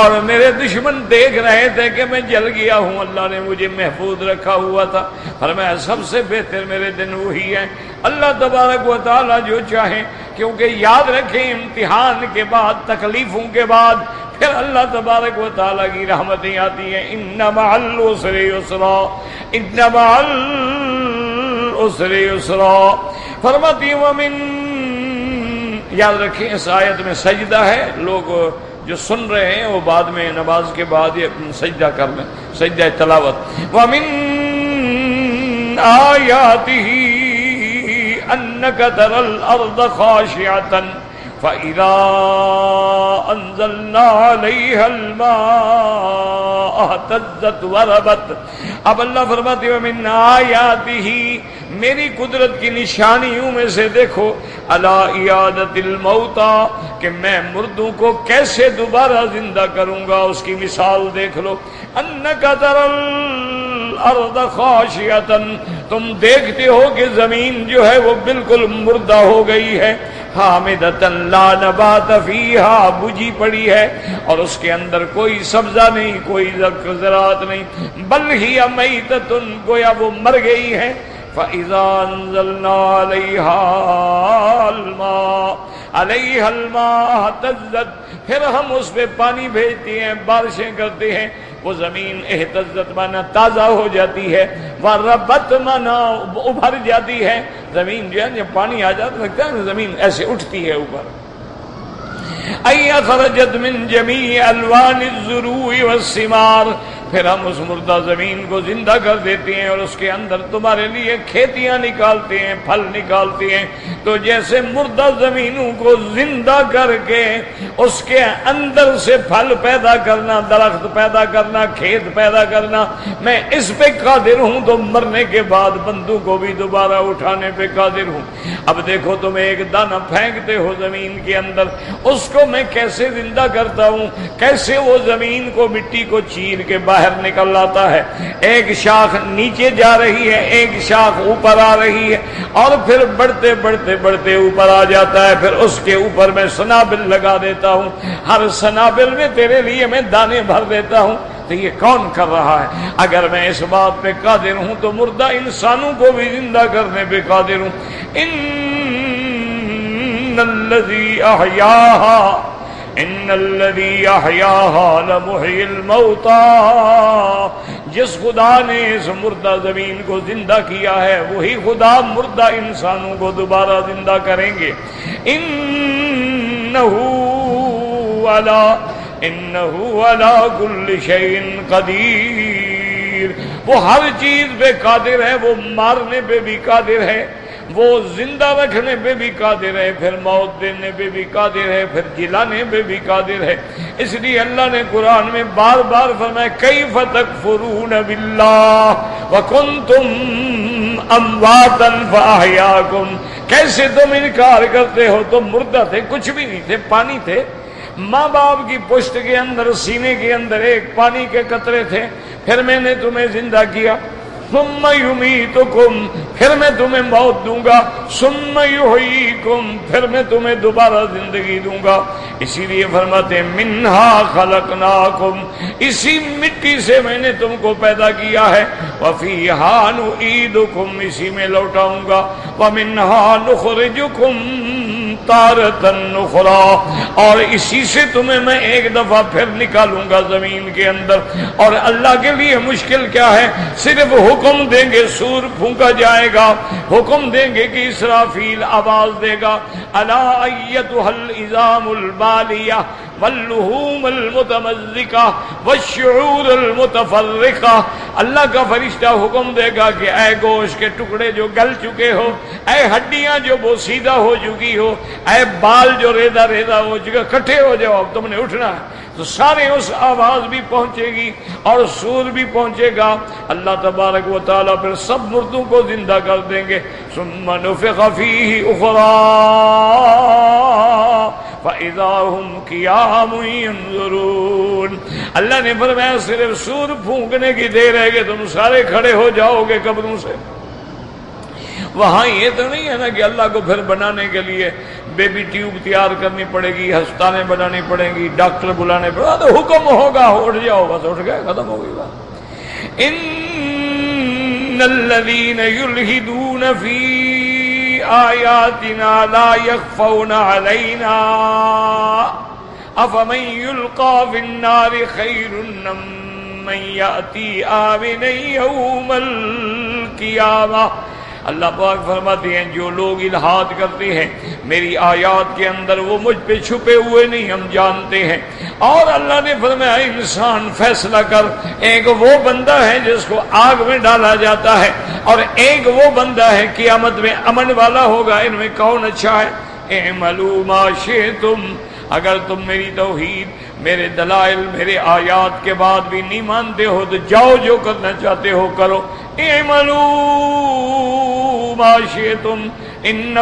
اور میرے دشمن دیکھ رہے تھے کہ میں جل گیا ہوں، اللہ نے مجھے محفوظ رکھا ہوا تھا۔ فرمایا سب سے بہتر میرے دن وہی ہے۔ اللہ تبارک و تعالی جو چاہے، کیونکہ یاد رکھیں امتحان کے بعد، تکلیفوں کے بعد پھر اللہ تبارک و تعالی کی رحمتیں آتی ہیں۔ ان مع العسر یسرا، ان مع العسر یسرا۔ فرماتی ومن، یاد رکھیں اس آیت میں سجدہ ہے، لوگ جو سن رہے ہیں وہ بعد میں نماز کے بعد یہ سجدہ کر لیں، سجدہ تلاوت۔ ومن آیاتہ انک تری الارض خاشعۃ فَإِذَا أَنزَلْنَا عَلَيْهَا الْمَاءَ اهْتَزَّتْ وَرَبَتْ۔ اب اللہ فرماتے ہیں وَمِنْ آیَاتِهِ، میری قدرت کی نشانیوں میں سے دیکھو، عَلَىٰ إِعَادَةِ الْمَوْتَىٰ، کہ میں مردوں کو کیسے دوبارہ زندہ کروں گا، اس کی مثال دیکھ لو۔ أَنَّكَ تَرَى الْأَرْضَ خَاشِعَةً، تم دیکھتے ہو کہ زمین جو ہے وہ بالکل مردہ ہو گئی ہے، حامدۃ لا نبات فیہا، بجھی پڑی ہے اور اس کے اندر کوئی سبزہ نہیں، کوئی زراعت نہیں، بل ہی میتۃ، گویا وہ مر گئی ہے۔ فَإِذَا أَنزَلْنَا عَلَيْهَا الْمَاءَ اهْتَزَّتْ، پھر ہم اس پہ پانی بھیجتے ہیں، بارشیں کرتے ہیں، وہ زمین اہتزت مانا تازہ ہو جاتی ہے، وَرَبَتْ مانا ابھر جاتی ہے۔ زمین جو ہے جب پانی آ جاتا لگتا ہے زمین ایسے اٹھتی ہے اوپر۔ أَيَّ خَرَجَتْ مِنْ جَمِيعِ أَلْوَانِ الزُّرُوعِ وَالثِّمَارِ، پھر ہم اس مردہ زمین کو زندہ کر دیتے ہیں اور اس کے اندر تمہارے لیے کھیتیاں نکالتے ہیں، پھل نکالتے ہیں۔ تو جیسے مردہ زمینوں کو زندہ کر کے اس کے اندر سے پھل پیدا کرنا، درخت پیدا کرنا، کھیت پیدا کرنا، میں اس پہ قادر ہوں تو مرنے کے بعد بندوں کو بھی دوبارہ اٹھانے پہ قادر ہوں۔ اب دیکھو تم ایک دانہ پھینکتے ہو زمین کے اندر، اس کو میں کیسے زندہ کرتا ہوں، کیسے وہ زمین کو، مٹی کو چیر کے باہر نکل آتا ہے، ایک شاخ نیچے جا رہی ہے، ایک شاخ اوپر آ رہی ہے، اور پھر بڑھتے بڑھتے بڑھتے اوپر آ جاتا ہے، پھر اس کے اوپر میں سنابل لگا دیتا ہوں، ہر سنابل میں تیرے لیے میں دانے بھر دیتا ہوں۔ تو یہ کون کر رہا ہے؟ اگر میں اس بات پہ قادر ہوں تو مردہ انسانوں کو بھی زندہ کرنے پہ قادر ہوں۔ ان الذی احیاہا، ان الذی احیاہا لمحیی الموتى، جس خدا نے اس مردہ زمین کو زندہ کیا ہے وہی خدا مردہ انسانوں کو دوبارہ زندہ کریں گے۔ انہ علی کل شیء قدیر، وہ ہر چیز پہ قادر ہے، وہ مارنے پہ بھی قادر ہے، وہ زندہ رکھنے پہ بھی قادر ہے، پھر موت دینے پہ بھی قادر ہے، پھر جلانے پہ بھی قادر ہے۔ اس لیے اللہ نے قرآن میں بار بار فرمایا کیف تکفرون باللہ وکنتم امواتا فاحیاکم، کیسے تم انکار کرتے ہو، تم مردہ تھے، کچھ بھی نہیں تھے، پانی تھے، ماں باپ کی پشت کے اندر، سینے کے اندر ایک پانی کے قطرے تھے، پھر میں نے تمہیں زندہ کیا، ثم یمیتکم، پھر میں تمہیں موت دوں گا، ثم یحییکم، پھر میں تمہیں دوبارہ زندگی دوں گا۔ اسی لیے فرماتے ہیں منہا خلقناکم، اسی مٹی سے میں نے تم کو پیدا کیا ہے، وفیہا نعیدکم، اسی میں لوٹاؤں گا، ومنہا نخرجکم تارۃ اخری، اور اسی سے تمہیں میں ایک دفعہ پھر نکالوں گا زمین کے اندر۔ اور اللہ کے لیے مشکل کیا ہے، صرف حکم دیں گے سور پھونکا جائے گا، حکم دیں گے کہ اسرافیل آواز دے گا، الا ایتھا العظام البالیہ واللحوم المتمزقہ والشعور المتفرقہ، اللہ کا فرشتہ حکم دے گا کہ اے گوشت کے ٹکڑے جو گل چکے ہو، اے ہڈیاں جو بوسیدہ ہو چکی ہو، اے بال جو ریدا ریدا ہو چکے، کٹھے ہو جاؤ، اب تم نے اٹھنا ہے۔ تو سارے اس آواز بھی پہنچے گی اور سور بھی پہنچے گا، اللہ تبارک و تعالیٰ پھر سب مردوں کو زندہ کر دیں گے۔ ثم نفخ فیہ اخری فَإِذَا هُمْ قِيَامٌ يَنظُرُونَ۔ اللہ نے فرمایا صرف سور پھونکنے کی دیر ہے کہ تم سارے کھڑے ہو جاؤ گے قبروں سے۔ وہاں یہ تو نہیں ہے نا کہ اللہ کو پھر بنانے کے لیے بیبی ٹیوب تیار کرنی پڑے گی، ہسپتالیں بنانی پڑیں گی، ڈاکٹر بلانے پڑے گا، تو حکم ہوگا اٹھ جاؤ، بس اٹھ گئے، ختم ہو گئی بات۔ ان الذين يلحدون في آياتنا لا يخفون علينا افمن يلقى في النار خير ام من يأتي آمنا يوم القيامة۔ اللہ پاک فرماتے ہیں جو لوگ الحاد کرتے ہیں میری آیات کے اندر وہ مجھ پہ چھپے ہوئے نہیں، ہم جانتے ہیں۔ اور اللہ نے فرمایا انسان فیصلہ کر، ایک وہ بندہ ہے جس کو آگ میں ڈالا جاتا ہے اور ایک وہ بندہ ہے قیامت میں امن والا ہوگا، ان میں کون اچھا ہے؟ اعملوا ما شئتم، اگر تم میری توحید، میرے دلائل، میرے آیات کے بعد بھی نہیں مانتے ہو تو جاؤ جو کرنا چاہتے ہو کرو۔ اعملوا ما شئتم انہ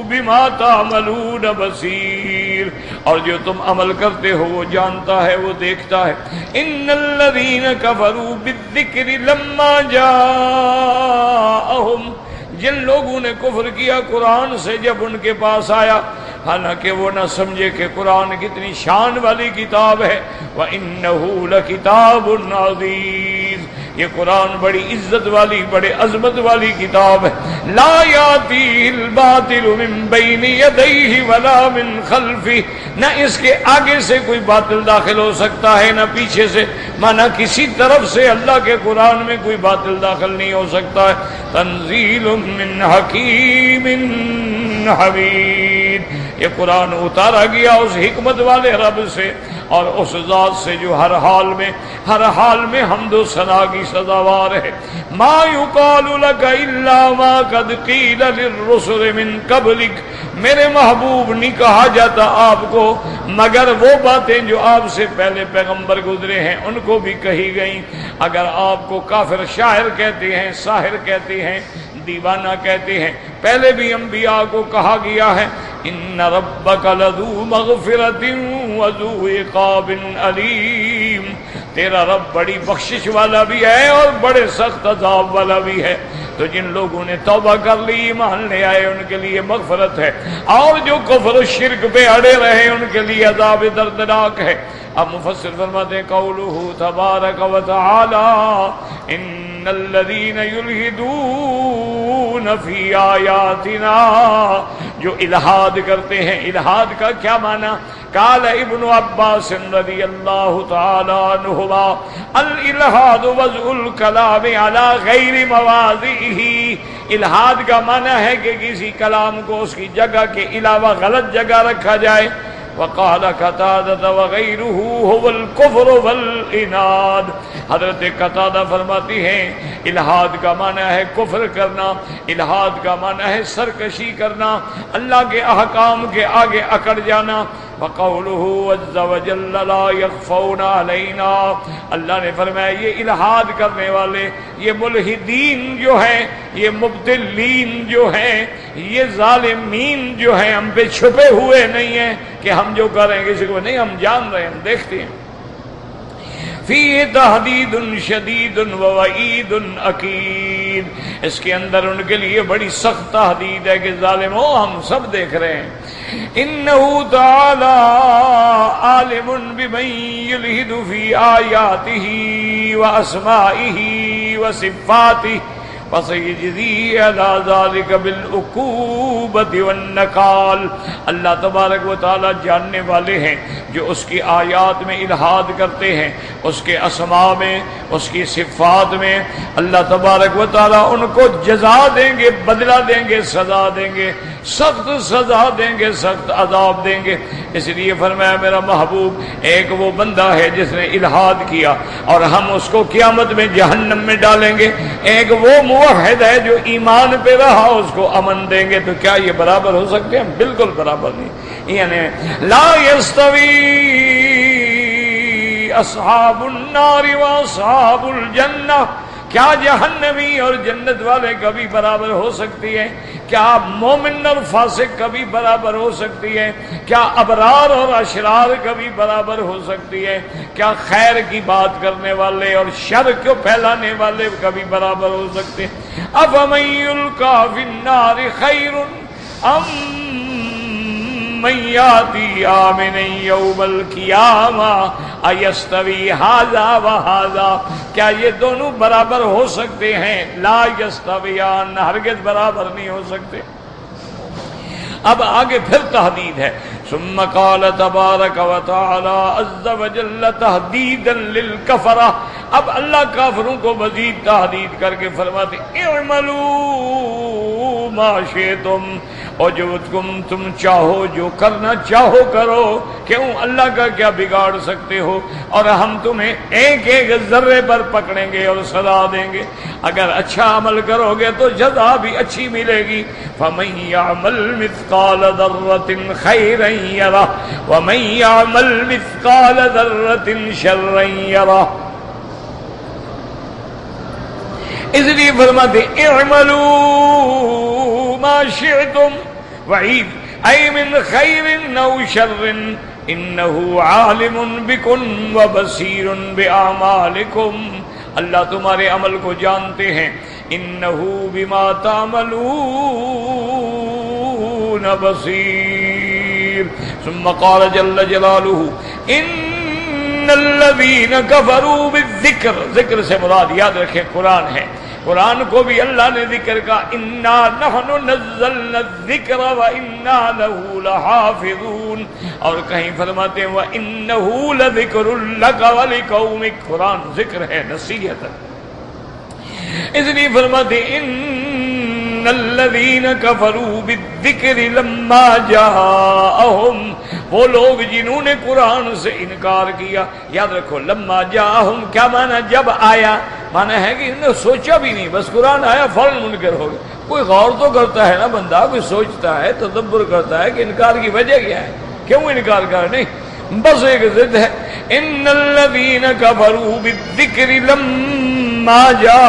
بما تعملون بصیر، اور جو تم عمل کرتے ہو وہ جانتا ہے، وہ دیکھتا ہے۔ ان الذین کفروا بالذکر لما جاءہم، جن لوگوں نے کفر کیا قرآن سے جب ان کے پاس آیا، حالانکہ وہ نہ سمجھے کہ قرآن کتنی شان والی کتاب ہے۔ وَإِنَّهُ لَكِتَابٌ عَزِيزٌ، یہ قرآن بڑی عزت والی، بڑے عظمت والی کتاب ہے۔ لَا يَأْتِيهِ الْبَاطِلُ مِنْ بَيْنِ يَدَيْهِ وَلَا مِنْ خَلْفِهِ، نہ اس کے آگے سے کوئی باطل داخل ہو سکتا ہے نہ پیچھے سے، مانا کسی طرف سے اللہ کے قرآن میں کوئی باطل داخل نہیں ہو سکتا ہے۔ تنزیل من حکیم حمید، یہ قرآن اتارا گیا اس حکمت والے رب سے اور اس ذات سے جو ہر حال میں حمد و ثنا کی سزاوار ہے۔ ما یقال لک الا ما قد قیل للرسل من قبلک، میرے محبوب نہیں کہا جاتا آپ کو مگر وہ باتیں جو آپ سے پہلے پیغمبر گزرے ہیں ان کو بھی کہی گئیں۔ اگر آپ کو کافر شاعر کہتے ہیں، ساحر کہتے ہیں، دیوانہ کہتے ہیں، پہلے بھی انبیاء کو کہا گیا ہے ان ربک لذو مغفرۃ وذو عقاب علیم، تیرا رب بڑی بخشش والا بھی ہے اور بڑے سخت عذاب والا بھی ہے۔ تو جن لوگوں نے توبہ کر لی، ایمان لے آئے، ان کے لیے مغفرت ہے، اور جو کفر و شرک پہ اڑے رہے ان کے لیے عذاب دردناک ہے۔ اب مفسر فرماتے ہیں قولہ تبارک و تعالی ان الذین یلحدون فی آیاتنا، جو الحاد کرتے ہیں، الحاد کا کیا معنی؟ قال ابن عباس رضی اللہ تعالی عنہما الالحاد وضع الکلام علی غیر مواضعہ، الحاد کا معنی ہے کہ کسی کلام کو اس کی جگہ کے علاوہ غلط جگہ رکھا جائے۔ وقال قتادہ وغیرہ هو الکفر والعناد، حضرت قتادہ فرماتی ہیں الحاد کا معنی ہے کفر کرنا، الحاد کا معنی ہے سرکشی کرنا، اللہ کے احکام کے آگے اکڑ جانا۔ وقولہ عز وجل لا یخفون علینا، اللہ نے فرمایا یہ الحاد کرنے والے، یہ ملحدین جو ہیں، یہ مبتلین جو ہیں، یہ ظالمین جو ہیں ہم پہ چھپے ہوئے نہیں ہیں کہ ہم جو کریں کسی کو نہیں، ہم جان رہے ہیں، ہم دیکھتے ہیں۔ فی تحدید شدید ووعید اکید، اس کے اندر ان کے لیے بڑی سخت تحدید ہے کہ ظالموں ہم سب دیکھ رہے ہیں۔ انہ تعالی عالم بمن یلحد فی آیاتہ واسمائہ وصفاتہ فسیجزی علی ذلک بالعقوبۃ والنکال، اللہ تبارک و تعالی جاننے والے ہیں جو اس کی آیات میں الحاد کرتے ہیں، اس کے اسماء میں، اس کی صفات میں، اللہ تبارک و تعالی ان کو جزا دیں گے، بدلہ دیں گے، سزا دیں گے، سخت سزا دیں گے، سخت عذاب دیں گے۔ اس لیے فرمایا میرا محبوب ایک وہ بندہ ہے جس نے الحاد کیا اور ہم اس کو قیامت میں جہنم میں ڈالیں گے، ایک وہ موحد ہے جو ایمان پہ رہا اس کو امن دیں گے۔ تو کیا یہ برابر ہو سکتے ہیں؟ بالکل برابر نہیں۔ یعنی لا یستوی اصحاب النار واصحاب الجنہ، کیا جہنمی اور جنت والے کبھی برابر ہو سکتی ہے؟ کیا مومن اور فاسق کبھی برابر ہو سکتی ہے؟ کیا ابرار اور اشرار کبھی برابر ہو سکتی ہے؟ کیا خیر کی بات کرنے والے اور شر کو پھیلانے والے کبھی برابر ہو سکتے ہیں؟ افمن یلقی فی النار خیر ام من یاتی آمنا یوم القیامہ ایستوی ھذا وھذا، کیا یہ دونوں برابر ہو سکتے ہیں؟ لا یستویان، ہرگز برابر نہیں ہو سکتے۔ اب آگے پھر تحدید ہے، ثم قال تبارک و تعالی عز وجل تحدیدا للکفرہ، اب اللہ کافروں کو مزید تحدید کر کے فرماتے اعملوا ما شئتم، اور جو تم چاہو، جو کرنا چاہو کرو، کیوں اللہ کا کیا بگاڑ سکتے ہو؟ اور ہم تمہیں ایک ایک ذرے پر پکڑیں گے اور سزا دیں گے، اگر اچھا عمل کرو گے تو جزا بھی اچھی ملے گی۔ فَمَن يَعْمَلْ مِثْقَالَ ذَرَّةٍ خَيْرًا يَرَهُ وَمَن يَعْمَلْ مِثْقَالَ ذَرَّةٍ شَرًّا يَرَهُ۔ اس لیے فرماتے اعملوا ما شئتم، وعید ای من خیر او شر انہ عالم بکم وبصیر باعمالکم، اللہ تمہارے عمل کو جانتے ہیں، انہ بما تعملون بصیر۔ ثم قال جل جلالہ ان الذین کفروا بالذکر، ذکر سے مراد یاد رکھیں قرآن ہے، قرآن کو بھی اللہ نے ذکر کا انا نحن نزلنا الذکر وانا لہ لحافظون، اور کہیں فرماتے ہیں وانہ لذکر لک ولقومک، قرآن ذکر ہے، نصیحت ہے، اس لیے فرماتے ہیں ان الذین کفروا بالذکر لما جاءہم، وہ لوگ جنہوں نے قرآن سے انکار کیا، یاد رکھو لما جاءہم کیا معنی؟ جب آیا، معنی ہے کہ انہوں نے سوچا بھی نہیں، بس قرآن آیا فوراً منکر ہو گئے۔ کوئی غور تو کرتا ہے نا بندہ، کوئی سوچتا ہے، تدبر کرتا ہے کہ انکار کی وجہ کیا ہے، کیوں انکار کر؟ نہیں، بس ایک ضد ہے، ان الذین کفروا بالذکر لما جاءہم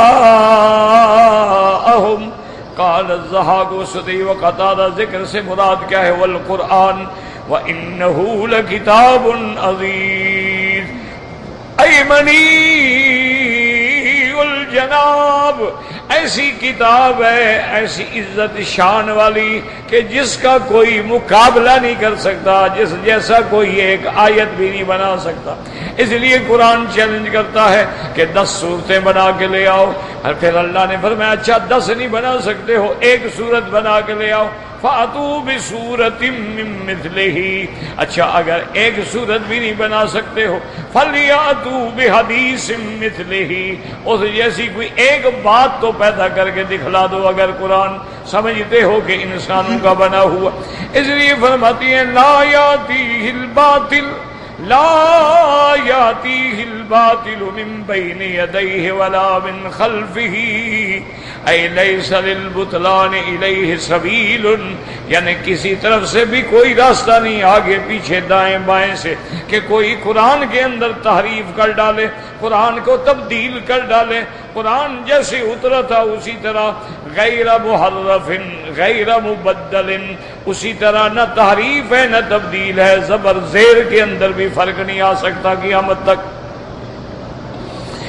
قال الضحاک والسدی وقتادہ، ذکر سے مراد کیا ہے؟ والقرآن وَإِنَّهُ لَكِتَابٌ عَزِيزٌ أَيْمَنِيُّ الْجَنَابِ، ایسی کتاب ہے، ایسی عزت شان والی کہ جس کا کوئی مقابلہ نہیں کر سکتا، جس جیسا کوئی ایک آیت بھی نہیں بنا سکتا۔ اس لیے قرآن چیلنج کرتا ہے کہ 10 صورتیں بنا کے لے آؤ، اور پھر اللہ نے فرمایا اچھا 10 نہیں بنا سکتے ہو، ایک صورت بنا کے لے آؤ، فَأْتُوا بِسُورَةٍ مِّن مِّثْلِهِ، اچھا اگر ایک صورت بھی نہیں بنا سکتے ہو فَلْيَأْتُوا بِحَدِيثٍ مِّثْلِهِ، اس جیسی کوئی ایک بات تو پیدا کر کے دکھلا دو اگر قرآن سمجھتے ہو کہ انسانوں کا بنا ہوا۔ اس لیے فرماتی ہیں لا یاتیہ الباطل، لا یاتیہ الباطل من بین یدیہ ولا من خلفہ، اے لیس للبطلان الیہ سبیل، یعنی کسی طرف سے بھی کوئی راستہ نہیں، آگے پیچھے دائیں بائیں سے، کہ کوئی قرآن کے اندر تحریف کر ڈالے، قرآن کو تبدیل کر ڈالے، قرآن جیسے اترا تھا اسی طرح، غیر محرف غیر مبدل، اسی طرح نہ تحریف ہے نہ تبدیل ہے، زبر زیر کے اندر بھی فرق نہیں آ سکتا قیامت تک۔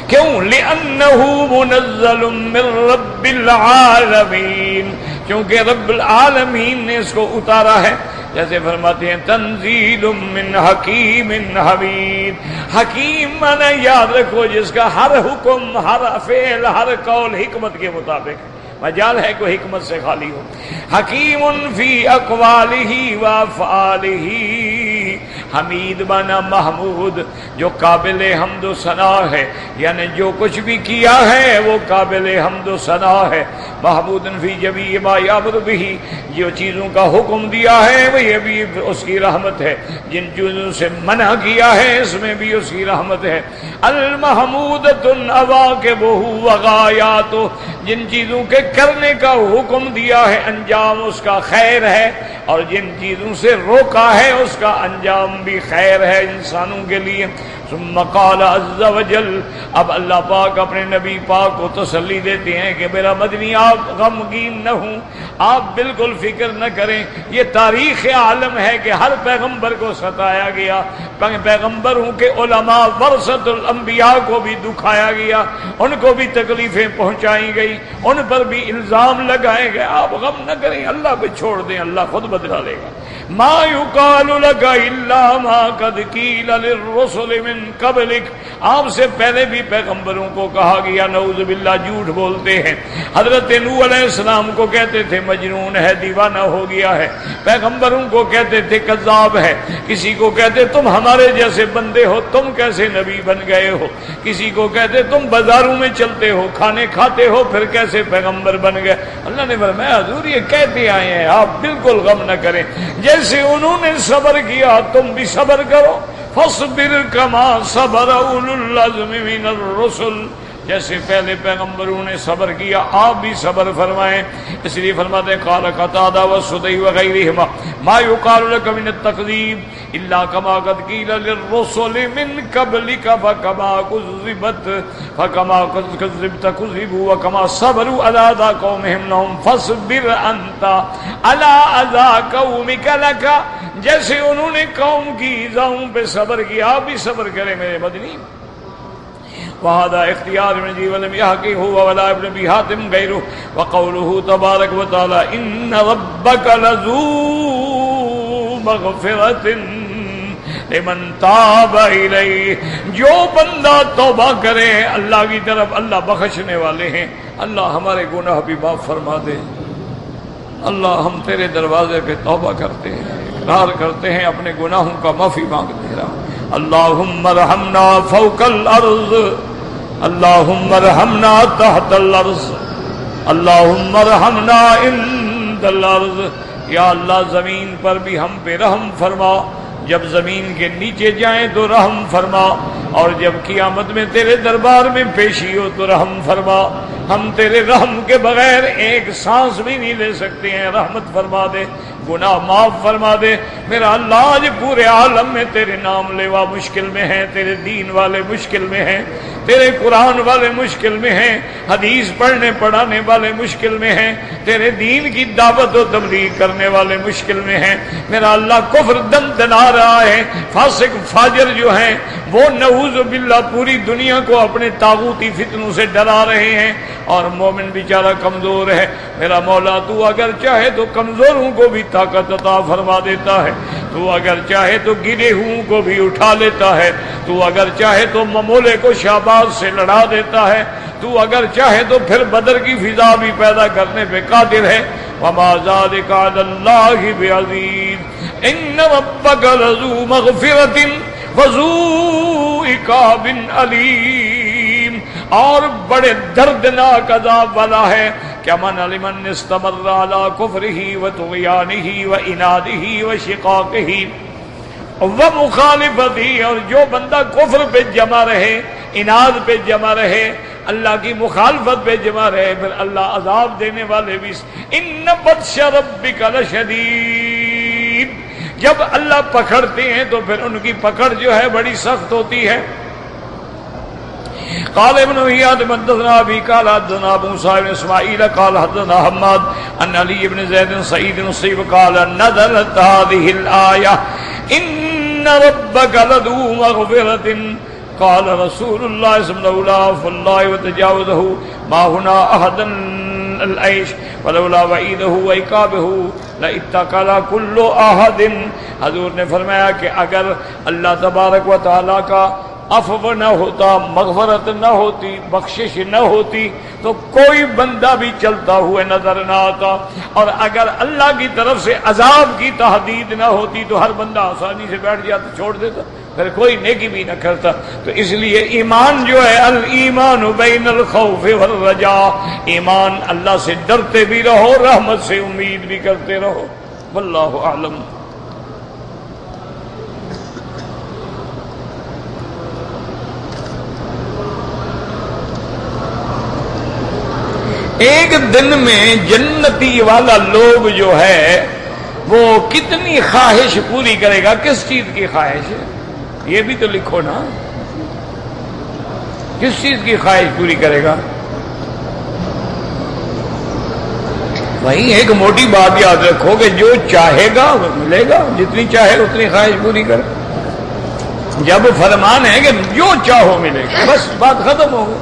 کیوں؟ لِأَنَّهُ مُنَزَّلٌ مِّن رَّبِّ الْعَالَمِينَ، کیونکہ رب العالمین نے اس کو اتارا ہے، جیسے فرماتے ہیں تنزیل من حکیم حمید، حکیم معنی یاد رکھو جس کا ہر حکم، ہر فعل، ہر قول حکمت کے مطابق، مجال ہے کوئی حکمت سے خالی ہو۔ حکیم فی اقوالہ و افعالہ، حمید مانا محمود، جو قابل حمد و ثنا ہے، یعنی جو کچھ بھی کیا ہے وہ قابل حمد و ثنا ہے۔ محمود فی جمیع ما یامر بہ، جو چیزوں کا حکم دیا ہے وہ یہ بھی اس کی رحمت ہے، جن چیزوں سے منع کیا ہے اس میں بھی اس کی رحمت ہے۔ المحمودۃ عواقبہ وغایاتہ، جن چیزوں کے کرنے کا حکم دیا ہے انجام اس کا خیر ہے، اور جن چیزوں سے روکا ہے اس کا انجام بھی خیر ہے انسانوں کے لیے۔ ثم قال عز وجل، اب اللہ پاک اپنے نبی پاک کو تسلی دیتے ہیں کہ میرا مدنی آپ غمگین نہ ہوں، آپ بالکل فکر نہ کریں، یہ تاریخ عالم ہے کہ ہر پیغمبر کو ستایا گیا، پیغمبروں کے علماء ورثۃ الانبیاء کو بھی دکھایا گیا، ان کو بھی تکلیفیں پہنچائی گئی، ان پر بھی الزام لگائے گئے، آپ غم نہ کریں، اللہ پہ چھوڑ دیں، اللہ خود بدلا لے گا۔ ما یقال لک الا ما قد قیل للرسل من قبلک، آپ سے پہلے بھی پیغمبروں کو کہا گیا نعوذ باللہ جھوٹ بولتے ہیں، حضرت نوح علیہ السلام کو کہتے تھے مجنون ہے، دیوانہ ہو گیا ہے، پیغمبروں کو کہتے تھے کذاب ہے، کسی کو کہتے تم ہمارے جیسے بندے ہو، تم کیسے نبی بن گئے ہو، کسی کو کہتے تم بازاروں میں چلتے ہو، کھانے کھاتے ہو، پھر کیسے پیغمبر بن گئے۔ اللہ نے فرمایا حضور یہ کہتے آئے ہیں، آپ بالکل غم نہ کریں، جیسے انہوں نے صبر کیا تم بھی صبر کرو، فاصبر کما صبر اولو العزم من الرسل، جیسے پہلے پیغمبروں نے صبر کیا آپ بھی صبر فرمائیں۔ اس لیے فرماتے ہیں قال قتادہ والسدی وغیرہما ما یقال لک من التکذیب الا کما قد قیل للرسل من قبلک فکما کذبت کذبوا وکما صبروا علی اذی قومہم لهم فاصبر انت علی اذی قومک لک، جیسے انہوں نے قوم کی ایذاؤں پہ صبر کیا آپ بھی صبر کریں میرے مدنی۔ وهذا اختیار ابن جی ولم يحقه هو ولا ابن ابي حاتم غيره، وقوله تبارك وتعالى ان ربك لذو مغفرة لمن تاب الیہ، جو بندہ توبہ کرے اللہ کی طرف اللہ بخشنے والے ہیں، اللہ ہمارے گناہ بھی معاف فرما دے۔ اللہ ہم تیرے دروازے پہ توبہ کرتے ہیں، اقرار کرتے ہیں، اپنے گناہوں کا معافی مانگتے ہیں۔ اللہم ارحمنا فوق الارض، اللہم ارحمنا تحت الارض، اللہم ارحمنا عند الارض، یا اللہ زمین پر بھی ہم پہ رحم فرما، جب زمین کے نیچے جائیں تو رحم فرما، اور جب قیامت میں تیرے دربار میں پیشی ہو تو رحم فرما، ہم تیرے رحم کے بغیر ایک سانس بھی نہیں لے سکتے ہیں، رحمت فرما دے، گناہ معاف فرما دے میرا اللہ۔ آج پورے عالم میں تیرے نام لیوا مشکل میں ہیں، تیرے دین والے مشکل میں ہیں، تیرے قرآن والے مشکل میں ہیں، حدیث پڑھنے پڑھانے والے مشکل میں ہیں، تیرے دین کی دعوت و تبلیغ کرنے والے مشکل میں ہیں میرا اللہ۔ کفر دم دنا رہا ہے، فاسق فاجر جو ہیں وہ نعوذ باللہ پوری دنیا کو اپنے طاغوتی فتنوں سے ڈرا رہے ہیں، اور مومن بیچارہ کمزور ہے میرا مولا، تو اگر چاہے تو کمزوروں کو بھی طاقت عطا فرما دیتا ہے، تو اگر چاہے تو گرے ہوں کو بھی اٹھا لیتا ہے، تو اگر چاہے تو ممولے کو شہباز سے لڑا دیتا ہے، تو اگر چاہے تو پھر بدر کی فضا بھی پیدا کرنے پہ قادر ہے۔ وما ذلک علی اللہ بعزیز ان ربک لذو مغفرۃ وذو عقاب علیم، اور بڑے دردناک عذاب والا ہے کہ من لمن استمر علی کفرہ وطغیانہ وعنادہ وشقاقہ ومخالفتہ، اور جو بندہ کفر پہ جمع رہے، عناد پہ جمع رہے، اللہ کی مخالفت پہ جمع رہے، پھر اللہ عذاب دینے والے بھی۔ ان بطش ربک لشدید، جب اللہ پکڑتے ہیں تو پھر ان کی پکڑ جو ہے بڑی سخت ہوتی ہے۔ قال ابن عیاد حدثنا ابی قال حدثنا موسیٰ بن اسماعیل قال حدثنا حماد ان علی بن زید سعید الصیب قال نزلت هذه الآیہ ان ربک لذو مغفرۃ قال رسول اللہ صلی اللہ علیہ وسلم وتجاوزه ما هنا احد العیش ولولا وعیدہ وعقابہ لاتقل کل احد، حضور نے فرمایا کہ اگر اللہ تبارک و تعالی کا عفو نہ ہوتا، مغفرت نہ ہوتی، بخشش نہ ہوتی تو کوئی بندہ بھی چلتا ہوئے نظر نہ آتا، اور اگر اللہ کی طرف سے عذاب کی تحدید نہ ہوتی تو ہر بندہ آسانی سے بیٹھ جاتا، چھوڑ دیتا، پھر کوئی نیکی بھی نہ کرتا۔ تو اس لیے ایمان جو ہے الایمان بین الخوف والرجاء، ایمان اللہ سے ڈرتے بھی رہو، رحمت سے امید بھی کرتے رہو۔ واللہ اعلم۔ ایک دن میں جنتی والا لوگ جو ہے وہ کتنی خواہش پوری کرے گا، کس چیز کی خواہش ہے یہ بھی تو لکھو نا۔ کس چیز کی خواہش پوری کرے گا؟ وہیں ایک موٹی بات یاد رکھو کہ جو چاہے گا وہ ملے گا، جتنی چاہے اتنی خواہش پوری کرے۔ جب فرمان ہے کہ جو چاہو ملے گا، بس بات ختم ہو گئی۔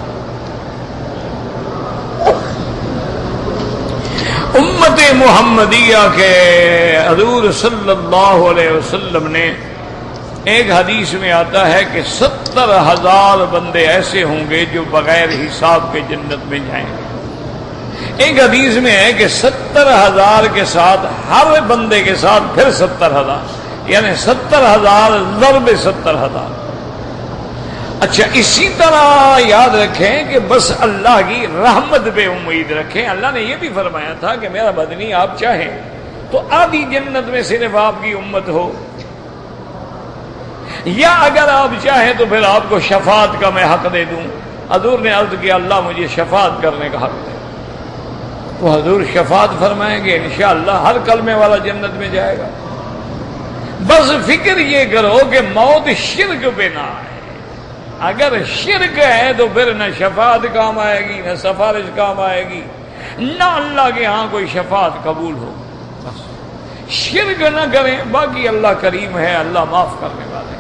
امت محمدیہ کے حضور صلی اللہ علیہ وسلم نے ایک حدیث میں آتا ہے کہ 70,000 بندے ایسے ہوں گے جو بغیر حساب کے جنت میں جائیں گے۔ ایک حدیث میں ہے کہ 70,000 کے ساتھ ہر بندے کے ساتھ پھر 70,000، یعنی 70,000 ضرب 70,000۔ اچھا، اسی طرح یاد رکھیں کہ بس اللہ کی رحمت پہ امید رکھیں۔ اللہ نے یہ بھی فرمایا تھا کہ میرا بدنی آپ چاہیں تو آدھی جنت میں صرف آپ کی امت ہو، یا اگر آپ چاہیں تو پھر آپ کو شفاعت کا میں حق دے دوں۔ حضور نے عرض کیا اللہ مجھے شفاعت کرنے کا حق دے، تو حضور شفاعت فرمائیں گے، انشاءاللہ ہر کلمے والا جنت میں جائے گا۔ بس فکر یہ کرو کہ موت شرک پہ نہ آئے۔ اگر شرک ہے تو پھر نہ شفاعت کام آئے گی، نہ سفارش کام آئے گی، نہ اللہ کے ہاں کوئی شفاعت قبول ہو۔ بس شرک نہ کریں، باقی اللہ کریم ہے، اللہ معاف کرنے والے ہیں۔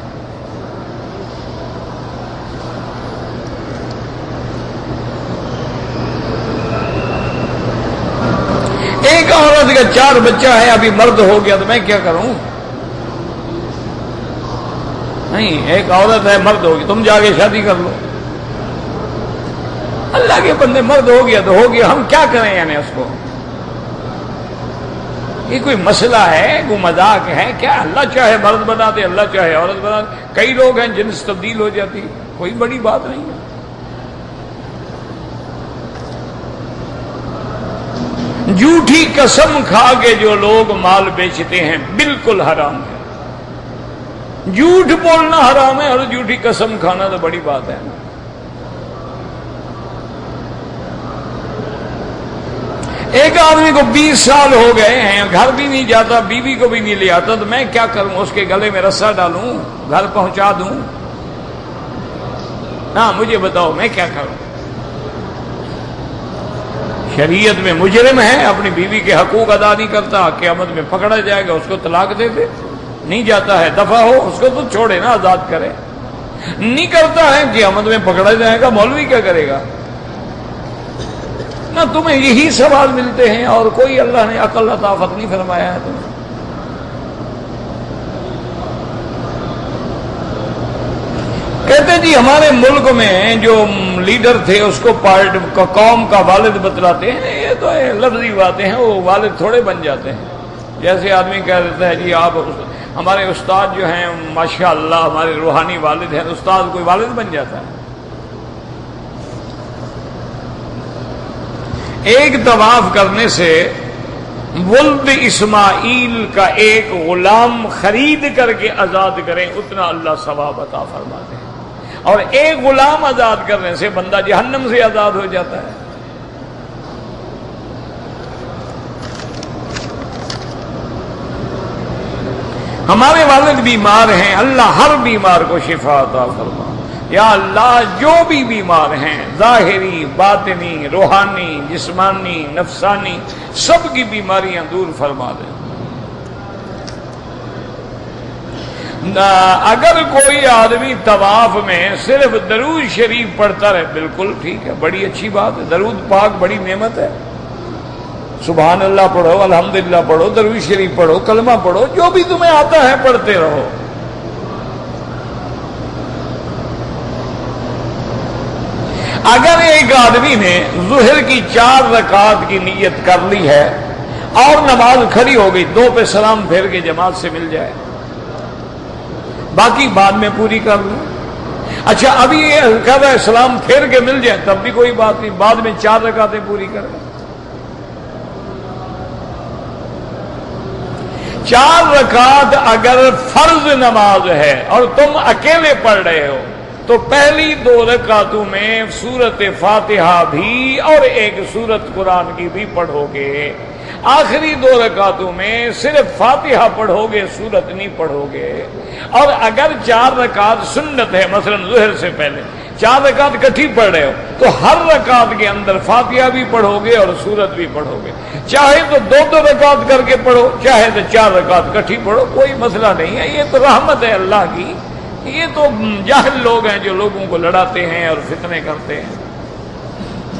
ایک عورت کا 4 بچہ ہے، ابھی مرد ہو گیا تو میں کیا کروں؟ نہیں، ایک عورت ہے مرد ہوگی، تم جا کے شادی کر لو۔ اللہ کے بندے، مرد ہو گیا تو ہو گیا، ہم کیا کریں یعنی اس کو؟ یہ کوئی مسئلہ ہے، کوئی مذاق ہے کیا؟ اللہ چاہے مرد بنا دے، اللہ چاہے عورت بنا دے۔ کئی لوگ ہیں جنس تبدیل ہو جاتی، کوئی بڑی بات نہیں ہے۔ جھوٹی قسم کھا کے جو لوگ مال بیچتے ہیں بالکل حرام ہے۔ جھوٹ بولنا حرام ہے اور جھوٹی قسم کھانا تو بڑی بات ہے۔ ایک آدمی کو 20 سال ہو گئے ہیں، گھر بھی نہیں جاتا، بیوی کو بھی نہیں لے آتا، تو میں کیا کروں؟ اس کے گلے میں رسا ڈالوں، گھر پہنچا دوں؟ ہاں مجھے بتاؤ میں کیا کروں؟ شریعت میں مجرم ہے، اپنی بیوی کے حقوق ادا نہیں کرتا، قیامت میں پکڑا جائے گا، اس کو طلاق دے دے۔ نہیں جاتا ہے دفع ہو، اس کو تو چھوڑے نا، آزاد کرے۔ نہیں کرتا ہے، قیامت میں پکڑا جائے گا، مولوی کیا کرے گا؟ نہ تمہیں یہی سوال ملتے ہیں اور کوئی اللہ نے عقل عطا نہیں فرمایا ہے تمہیں۔ کہتے جی ہمارے ملک میں جو لیڈر تھے اس کو قوم کا والد بتلاتے ہیں، یہ تو لفظی باتیں ہیں، وہ والد تھوڑے بن جاتے ہیں۔ جیسے آدمی کہہ دیتا ہے جی آپ ہمارے استاد جو ہیں ماشاءاللہ ہمارے روحانی والد ہیں، استاد کوئی والد بن جاتا ہے؟ ایک طواف کرنے سے ولد اسماعیل کا ایک غلام خرید کر کے آزاد کریں اتنا اللہ ثواب عطا فرماتے ہیں، اور ایک غلام آزاد کرنے سے بندہ جہنم سے آزاد ہو جاتا ہے۔ ہمارے والد بیمار ہیں، اللہ ہر بیمار کو شفا عطا فرما۔ یا اللہ جو بھی بیمار ہیں، ظاہری، باطنی، روحانی، جسمانی، نفسانی، سب کی بیماریاں دور فرما دیں۔ اگر کوئی آدمی طواف میں صرف درود شریف پڑھتا رہے، بالکل ٹھیک ہے، بڑی اچھی بات ہے، درود پاک بڑی نعمت ہے۔ سبحان اللہ پڑھو، الحمدللہ پڑھو، درود شریف پڑھو، کلمہ پڑھو، جو بھی تمہیں آتا ہے پڑھتے رہو۔ اگر ایک آدمی نے ظہر کی 4 رکعات کی نیت کر لی ہے اور نماز کھڑی ہو گئی، 2 پہ سلام پھیر کے جماعت سے مل جائے، باقی بعد میں پوری کر لوں۔ اچھا ابھی یہ کہہ رہا ہے سلام پھیر کے مل جائے تب بھی کوئی بات نہیں، بعد میں 4 رکعتیں پوری کریں۔ 4 رکعت اگر فرض نماز ہے اور تم اکیلے پڑھ رہے ہو تو پہلی 2 رکعتوں میں سورت فاتحہ بھی اور ایک سورت قرآن کی بھی پڑھو گے، آخری 2 رکعتوں میں صرف فاتحہ پڑھو گے، سورت نہیں پڑھو گے۔ اور اگر 4 رکعت سنت ہے، مثلا ظہر سے پہلے 4 رکعت کٹھی پڑھ رہے ہو تو ہر رکعت کے اندر فاتحہ بھی پڑھو گے اور سورت بھی پڑھو گے، چاہے تو 2 رکعت کر کے پڑھو، چاہے تو 4 رکعت کٹھی پڑھو، کوئی مسئلہ نہیں ہے۔ یہ تو رحمت ہے اللہ کی، یہ تو جاہل لوگ ہیں جو لوگوں کو لڑاتے ہیں اور فتنے کرتے ہیں۔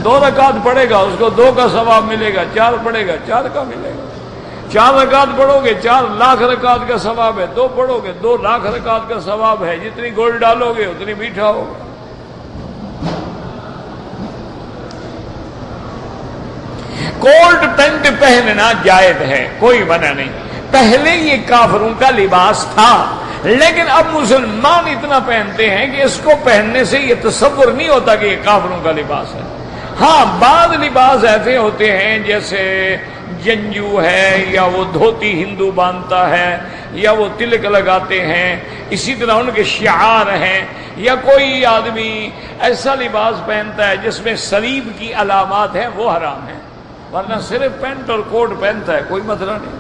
2 رکعت پڑھے گا اس کو 2 کا ثواب ملے گا، 4 پڑھے گا 4 کا ملے گا، 4 رکعت پڑھو گے 4 لاکھ رکعت کا ثواب ہے، 2 پڑھو گے 2 لاکھ رکعت کا ثواب ہے، جتنی گول ڈالو گے اتنی میٹھا ہوگا۔ کولڈ پینٹ پہننا جائز ہے، کوئی منع نہیں، پہلے یہ کافروں کا لباس تھا، لیکن اب مسلمان اتنا پہنتے ہیں کہ اس کو پہننے سے یہ تصور نہیں ہوتا کہ یہ کافروں کا لباس ہے۔ ہاں بعض لباس ایسے ہوتے ہیں جیسے جنجو ہے، یا وہ دھوتی ہندو باندھتا ہے، یا وہ تلک لگاتے ہیں، اسی طرح ان کے شعار ہیں، یا کوئی آدمی ایسا لباس پہنتا ہے جس میں صلیب کی علامات ہیں، وہ حرام ہے، ورنہ صرف پینٹ اور کوٹ پہنتا ہے کوئی مسئلہ نہیں۔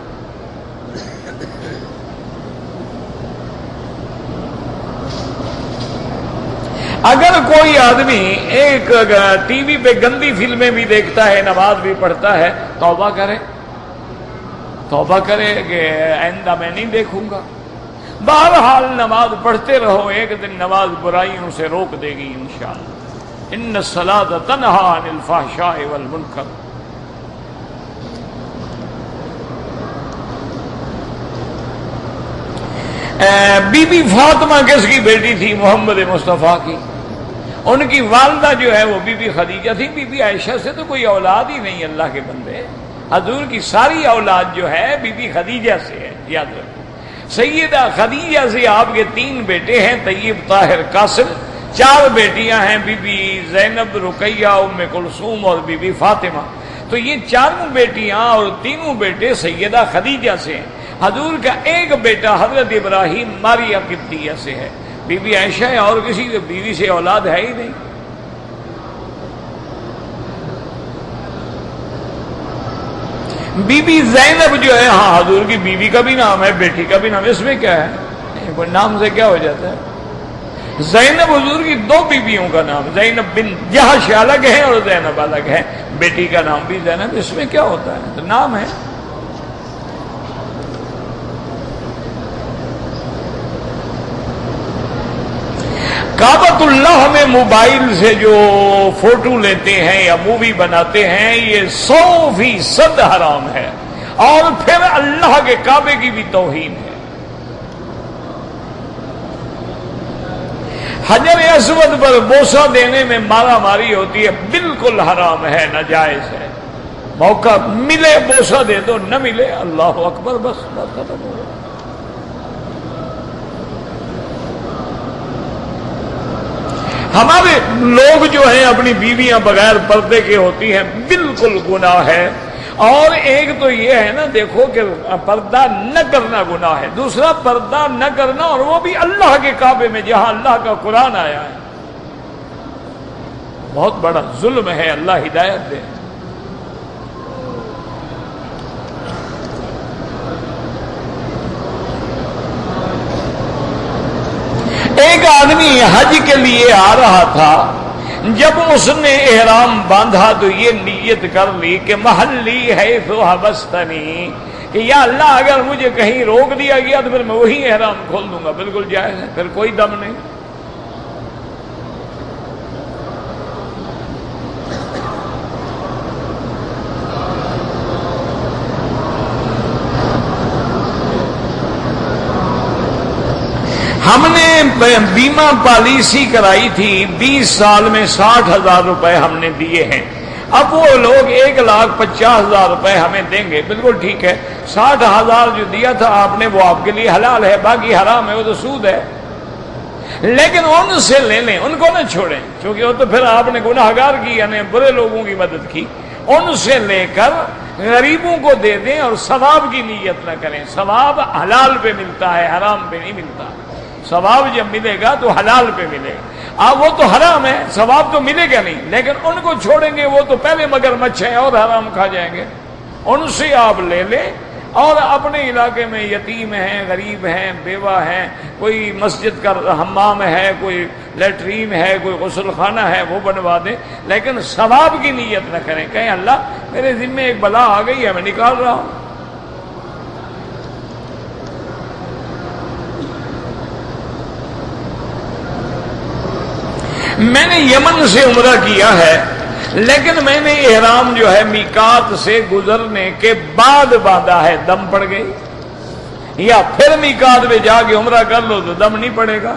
اگر کوئی آدمی ایک ٹی وی پہ گندی فلمیں بھی دیکھتا ہے، نماز بھی پڑھتا ہے، توبہ کرے کہ آئندہ میں نہیں دیکھوں گا۔ بہرحال نماز پڑھتے رہو، ایک دن نماز برائیوں سے روک دے گی انشاءاللہ۔ ان الصلاۃ تنہی عن الفحشاء والمنکر۔ بی بی فاطمہ کس کی بیٹی تھی؟ محمد مصطفیٰ کی۔ ان کی والدہ جو ہے وہ بی بی خدیجہ تھی۔ بی بی عائشہ سے تو کوئی اولاد ہی نہیں، اللہ کے بندے، حضور کی ساری اولاد جو ہے بی بی خدیجہ سے ہے، یاد رکھو۔ سیدہ خدیجہ سے آپ کے 3 بیٹے ہیں، طیب، طاہر، قاسم، 4 بیٹیاں ہیں، بی بی زینب، رقیہ، ام کلثوم اور بی بی فاطمہ۔ تو یہ 4 بیٹیاں اور 3 بیٹے سیدہ خدیجہ سے ہیں۔ حضور کا ایک بیٹا حضرت ابراہیم ماریہ قبطیہ سے ہے، بی بی عائشہ ہے، اور کسی بیوی سے اولاد ہے ہی نہیں۔ بی بی زینب جو ہے، ہاں حضور کی بیوی کا بھی نام ہے، بیٹی کا بھی نام، اس میں کیا ہے؟ کوئی نام سے کیا ہو جاتا ہے؟ زینب حضور کی 2 بیویوں کا نام، زینب بن جہش الگ ہے اور زینب الگ ہے، بیٹی کا نام بھی زینب، اس میں کیا ہوتا ہے؟ تو نام ہے۔ کعبۃ اللہ میں موبائل سے جو فوٹو لیتے ہیں یا مووی بناتے ہیں، یہ 100% حرام ہے، اور پھر اللہ کے کعبے کی بھی توہین ہے۔ حجر اسود پر بوسہ دینے میں مارا ماری ہوتی ہے، بالکل حرام ہے، ناجائز ہے۔ موقع ملے بوسہ دے دو، نہ ملے اللہ اکبر، بس ختم ہو گیا۔ ہمارے لوگ جو ہیں اپنی بیویاں بغیر پردے کے ہوتی ہیں، بالکل گناہ ہے۔ اور ایک تو یہ ہے نا، دیکھو کہ پردہ نہ کرنا گناہ ہے، دوسرا پردہ نہ کرنا، اور وہ بھی اللہ کے کعبے میں جہاں اللہ کا قرآن آیا ہے، بہت بڑا ظلم ہے، اللہ ہدایت دے۔ ایک آدمی حج کے لیے آ رہا تھا، جب اس نے احرام باندھا تو یہ نیت کر لی کہ محلی حیث حبستنی، کہ یا اللہ اگر مجھے کہیں روک دیا گیا تو پھر میں وہی احرام کھول دوں گا، بالکل جائز ہے، پھر کوئی دم نہیں۔ ہم نے بیمہ پالیسی کرائی تھی، 20 سال میں 60,000 روپے ہم نے دیے ہیں، اب وہ لوگ 1,50,000 روپے ہمیں دیں گے، بالکل ٹھیک ہے، 60,000 جو دیا تھا آپ نے وہ آپ کے لیے حلال ہے، باقی حرام ہے، وہ تو سود ہے، لیکن ان سے لے لیں، ان کو نہ چھوڑیں، کیونکہ وہ تو پھر آپ نے گناہگار کی، یعنی برے لوگوں کی مدد کی، ان سے لے کر غریبوں کو دے دیں، اور ثواب کی نیت نہ کریں، ثواب حلال پہ ملتا ہے، حرام پہ نہیں ملتا، ثواب جب ملے گا تو حلال پہ ملے گا، اب وہ تو حرام ہے، ثواب تو ملے گا نہیں، لیکن ان کو چھوڑیں گے، وہ تو پہلے مگرمچھ ہیں اور حرام کھا جائیں گے، ان سے آپ لے لیں، اور اپنے علاقے میں یتیم ہیں، غریب ہیں، بیوہ ہیں، کوئی مسجد کا حمام ہے، کوئی لیٹرین ہے، کوئی غسل خانہ ہے وہ بنوا دیں، لیکن ثواب کی نیت نہ کریں، کہیں اللہ میرے ذمے ایک بلا آ گئی ہے میں نکال رہا ہوں۔ میں نے یمن سے عمرہ کیا ہے، لیکن میں نے احرام جو ہے میقات سے گزرنے کے بعد باندھا ہے، دم پڑ گئی، یا پھر میقات میں جا کے عمرہ کر لو تو دم نہیں پڑے گا۔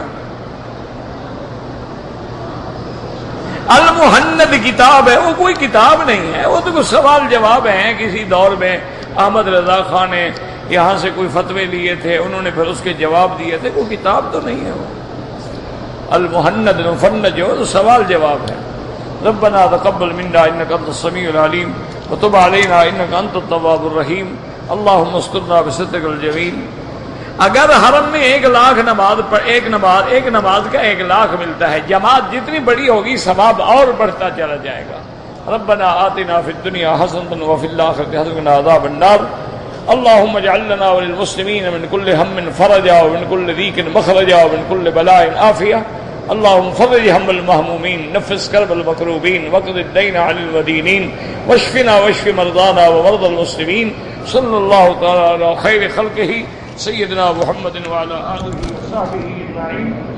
المحند کتاب ہے، وہ کوئی کتاب نہیں ہے، وہ تو کوئی سوال جواب ہیں۔ کسی دور میں احمد رضا خان نے یہاں سے کوئی فتوے لیے تھے، انہوں نے پھر اس کے جواب دیے تھے، کوئی کتاب تو نہیں ہے وہ۔ المحند مفند جو تو سوال جواب ہے۔ ربنا تقبل منا انك انت السميع العليم وتب علينا انك انت التواب الرحيم اللهم استرنا بسترك الجميل۔ اگر حرم میں 1,00,000 نماز پر ایک نماز کا 1,00,000 ملتا ہے، جماعت جتنی بڑی ہوگی ثواب اور بڑھتا چلا جائے گا۔ ربنا آتنا فی الدنیا حسنة وفی الآخرة حسنة وقنا عذاب النار۔ اللهم اجعل لنا وللمسلمين من كل هم فرجا ومن كل ضيق مخرجا ومن كل بلاء عافية۔ اللهم فرج هم المهمومين، نفس كرب المكروبين، واقض الدين عن المدينين، واشفنا واشف مرضانا ومرضى المسلمين۔ صلى الله تعالى على خير خلقه سيدنا محمد وعلى آله وصحبه أجمعين۔